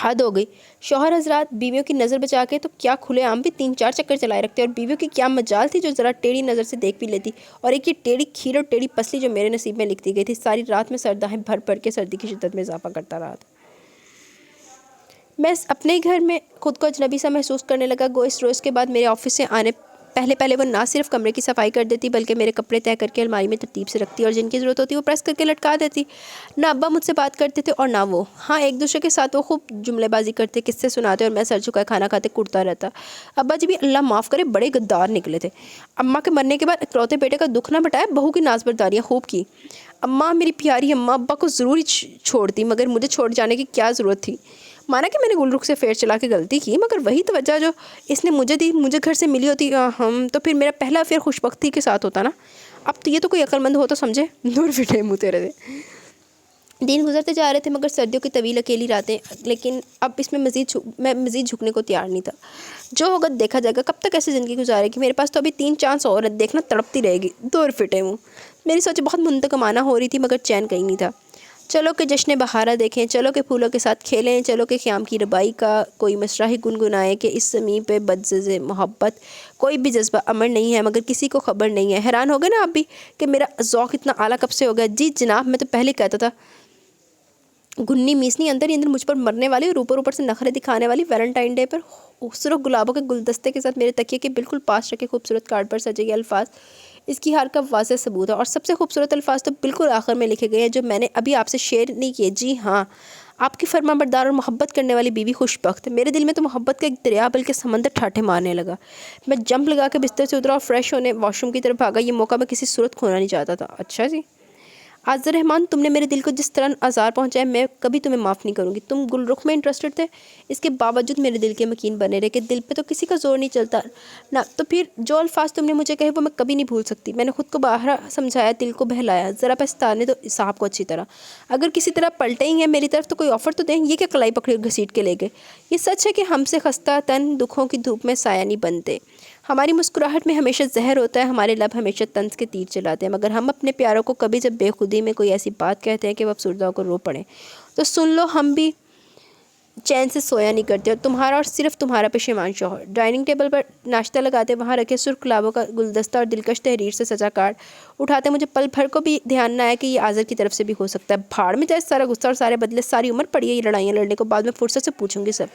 حد ہو گئی. شوہر حضرات بیویوں کی نظر بچا کے تو کیا کھلے عام بھی 3-4 چکر چلائے رکھتے، اور بیویوں کی کیا مجال تھی جو ذرا ٹیڑھی نظر سے دیکھ بھی لیتی. اور ایک یہ ٹیڑھی کھیر اور ٹیڑھی پسلی جو میرے نصیب میں لکھتی گئی تھی. ساری رات میں سرداہیں بھر کے سردی کی شدت میں اضافہ کرتا رہا تھا. میں اپنے ہی گھر میں خود کو اجنبی سا محسوس کرنے لگا. گو اس روز کے بعد میرے آفس سے آنے پہلے پہلے وہ نہ صرف کمرے کی صفائی کر دیتی بلکہ میرے کپڑے طے کر کے الماری میں ترتیب سے رکھتی اور جن کی ضرورت ہوتی وہ پریس کر کے لٹکا دیتی. نہ ابا مجھ سے بات کرتے تھے اور نہ وہ. ہاں ایک دوسرے کے ساتھ وہ خوب جملے بازی کرتے, قصے سناتے اور میں سر جھکائے کھانا کھاتے کرتا رہتا. ابا جی بھی اللہ معاف کرے بڑے غدار نکلے تھے. اماں کے مرنے کے بعد اکلوتے بیٹے کا دکھ نہ بٹایا, بہو کی ناز برداریاں خوب کی. اماں میری پیاری اماں ابا کو ضرور ہی چھوڑتی مگر مجھے چھوڑ جانے کی کیا ضرورت تھی. مانا کہ میں نے گل رخ سے فیر چلا کے غلطی کی مگر وہی توجہ جو اس نے مجھے دی مجھے گھر سے ملی ہوتی تو پھر میرا پہلا افیئر خوش بختی کے ساتھ ہوتا نا. اب تو یہ تو کوئی عقل مند ہو تو سمجھے. دور فٹے منہ تیرے تھے. دن گزرتے جا رہے تھے مگر سردیوں کی طویل اکیلی راتیں, لیکن اب اس میں مزید جھکنے کو تیار نہیں تھا. جو ہوگا دیکھا جائے گا. کب تک ایسی زندگی گزارے گی؟ میرے پاس تو ابھی 3 چانس اور دیکھنا تڑپتی رہے گی. دور فٹے منہ. میری سوچ بہت منتقمانہ ہو رہی تھی مگر چین کہیں نہیں تھا. چلو کہ جشن بہارا دیکھیں, چلو کہ پھولوں کے ساتھ کھیلیں, چلو کہ خیام کی ربائی کا کوئی مصرع ہی گنگنائے کہ اس زمین پہ بدزز محبت کوئی بھی جذبہ امر نہیں ہے مگر کسی کو خبر نہیں ہے. حیران ہو گئے نا آپ بھی کہ میرا ذوق اتنا اعلیٰ کب سے ہو گیا؟ جی جناب, میں تو پہلے کہتا تھا. گنی میسنی اندر ہی اندر مجھ پر مرنے والی اور اوپر سے نخرے دکھانے والی. ویلنٹائن ڈے پر خوبصورت گلابوں کے گلدستے کے ساتھ میرے تکیے کے بالکل پاس رکھے خوبصورت کارڈ پر سجے گئے الفاظ اس کی ہار کا واضح ثبوت ہے. اور سب سے خوبصورت الفاظ تو بالکل آخر میں لکھے گئے ہیں جو میں نے ابھی آپ سے شیئر نہیں کیے. جی ہاں, آپ کی فرما بردار اور محبت کرنے والی بیوی خوش بخت. میرے دل میں تو محبت کا ایک دریا بلکہ سمندر ٹھاٹھے مارنے لگا. میں جمپ لگا کے بستر سے اترا اور فریش ہونے واش روم کی طرف بھاگا. یہ موقع میں کسی صورت کھونا نہیں چاہتا تھا. اچھا جی عاذر الرحمن, تم نے میرے دل کو جس طرح آزار پہنچایا میں کبھی تمہیں معاف نہیں کروں گی. تم گل رخ میں انٹرسٹڈ تھے, اس کے باوجود میرے دل کے مکین بنے رہے کہ دل پہ تو کسی کا زور نہیں چلتا نہ. تو پھر جو الفاظ تم نے مجھے کہے وہ میں کبھی نہیں بھول سکتی. میں نے خود کو باہر سمجھایا, دل کو بہلایا. ذرا پہچانے تو صاحب کو اچھی طرح. اگر کسی طرح پلٹے ہی ہیں میری طرف تو کوئی آفر تو دیں. یہ کہ کلائی پکڑی اور گھسیٹ کے لے گئے. یہ سچ ہے کہ ہم سے خستہ تن دکھوں کی دھوپ میں سایہ نہیں بنتے. ہماری مسکراہٹ میں ہمیشہ زہر ہوتا ہے, ہمارے لب ہمیشہ طنز کے تیر چلاتے ہیں, مگر ہم اپنے پیاروں کو کبھی جب بے خودی میں کوئی ایسی بات کہتے ہیں کہ وہ افسردہ ہو کر رو پڑیں تو سن لو ہم بھی چین سے سویا نہیں کرتے. اور تمہارا اور صرف تمہارا پشیمان شوہر. ڈائننگ ٹیبل پر ناشتہ لگاتے وہاں رکھے سرخ گلابوں کا گلدستہ اور دلکش تحریر سے سجا کارڈ اٹھاتے مجھے پل بھر کو بھی دھیان نہ آیا کہ یہ آذر کی طرف سے بھی ہو سکتا ہے. بھاڑ میں جائے سارا غصہ اور سارے بدلے, ساری عمر پڑی ہے یہ لڑائیاں لڑنے کو, بعد میں فرصت سے پوچھوں گی سب.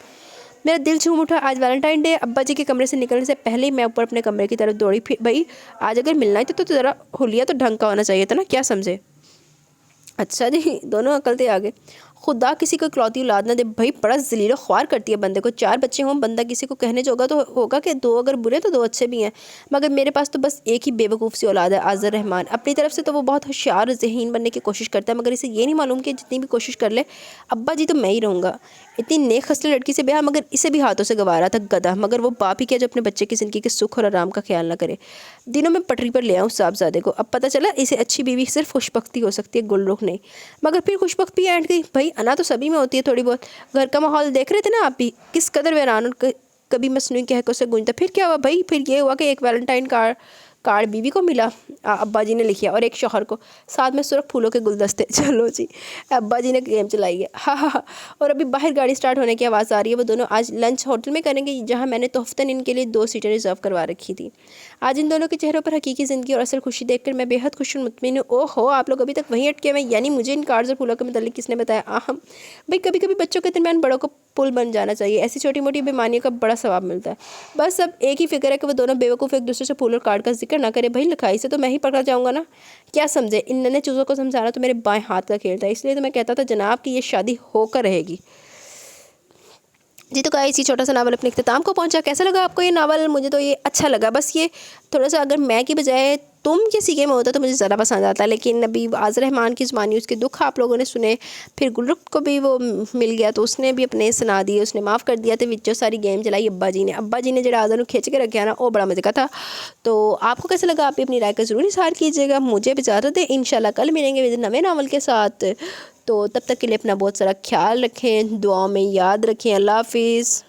میرا دل جھوم اٹھا. آج ویلنٹائن ڈے. ابا جی کے کمرے سے نکلنے سے پہلے ہی میں اوپر اپنے کمرے کی طرف دوڑی. پھر بھائی آج اگر ملنا ہی تو ذرا حلیہ تو ڈھنگ کا ہونا چاہیے تھا نا, کیا سمجھے؟ اچھا جی, دونوں عقلتے آگے. خدا کسی کو اکلوتی اولاد نہ دے بھائی, بڑا ذلیل و خوار کرتی ہے بندے کو. 4 بچے ہوں بندہ کسی کو کہنے جو تو ہوگا کہ 2 اگر برے تو 2 اچھے بھی ہیں, مگر میرے پاس تو بس ایک ہی بے وقوف سی اولاد ہے, عاذر الرحمن. اپنی طرف سے تو وہ بہت ہوشیار اور ذہین بننے کی کوشش کرتا ہے, مگر اسے یہ نہیں معلوم کہ جتنی بھی کوشش کر لے ابا جی تو میں ہی رہوں گا. اتنی نیک خصلت لڑکی سے بیاہ مگر اسے بھی ہاتھوں سے گوارا تھا. گدھا, مگر وہ باپ ہی کیا جو اپنے بچے کی زندگی کے سکھ اور آرام کا خیال نہ کرے. دنوں میں پٹری پر لے آؤں صاحبزادے کو. اب پتہ چلا اسے اچھی بیوی صرف خوش بختی ہو سکتی ہے, گل رخ نہیں. مگر پھر خوش بخت بھی اینٹ گئی. بھائی انا تو سبھی میں ہوتی ہے تھوڑی بہت. گھر کا ماحول دیکھ رہے تھے نا آپ بھی, کس قدر ویران اور کبھی مصنوعی کہکوں سے گونجتا. پھر کیا ہوا بھائی؟ پھر یہ ہوا کہ ایک ویلنٹائن کارڈ بیوی کو ملا, ابا جی نے لکھیا, اور ایک شوہر کو, ساتھ میں سرخ پھولوں کے گلدستے. چلو جی, ابا جی نے گیم چلائی ہے. ہاں ہاں. اور ابھی باہر گاڑی سٹارٹ ہونے کی آواز آ رہی ہے. وہ دونوں آج لنچ ہوٹل میں کریں گے جہاں میں نے تحفتاً ان کے لیے 2 سیٹیں ریزرو کروا رکھی تھی. آج ان دونوں کے چہروں پر حقیقی زندگی اور اصل خوشی دیکھ کر میں بے حد خوش اور مطمئن ہوں. اوہ ہو, آپ لوگ ابھی تک وہیں اٹکے ہوئے, یعنی مجھے ان کارڈز اور پھولوں کے متعلق کس نے بتایا؟ بھائی کبھی کبھی بچوں کے درمیان بڑوں کو پل بن جانا چاہیے, ایسی چھوٹی موٹی بیماریوں کا بڑا ثواب ملتا ہے. بس اب ایک ہی فکر ہے کہ وہ دونوں بیوقوف ایک دوسرے سے پھول اور کارڈ کا ذکر نہ کرے. بھائی لکھائی سے تو میں ہی پکڑا جاؤں گا نا, کیا سمجھے؟ ان ننے چوزوں کو سمجھانا تو میرے بائیں ہاتھ کا کھیل تھا, اس لیے تو میں کہتا تھا جناب کہ یہ شادی ہو کر رہے گی. جی تو اسی چھوٹا سا ناول اپنے اختتام کو پہنچا. کیسا لگا آپ کو یہ ناول؟ مجھے تو یہ اچھا لگا. بس یہ تھوڑا سا اگر میں کی بجائے تم کے سیکھے میں ہوتا تو مجھے زیادہ پسند آتا. لیکن ابھی عاذر الرحمن کی زبانی اس کے دکھ آپ لوگوں نے سنے, پھر گلرخ کو بھی وہ مل گیا تو اس نے بھی اپنے سنا دیے, اس نے معاف کر دیا. تو وچوں ساری گیم چلائی ابا جی نے جڑا عاذر کھینچ کے رکھا نا, وہ بڑا مزے کا تھا. تو آپ کو کیسا لگا؟ آپ بھی اپنی رائے کا ضرور اظہار کیجیے گا. مجھے بھی اجازت ہے, انشاءاللہ کل ملیں گے نئے ناول کے ساتھ. تو تب تک کے لیے اپنا بہت سارا خیال رکھیں, دعاؤں میں یاد رکھیں. اللہ حافظ.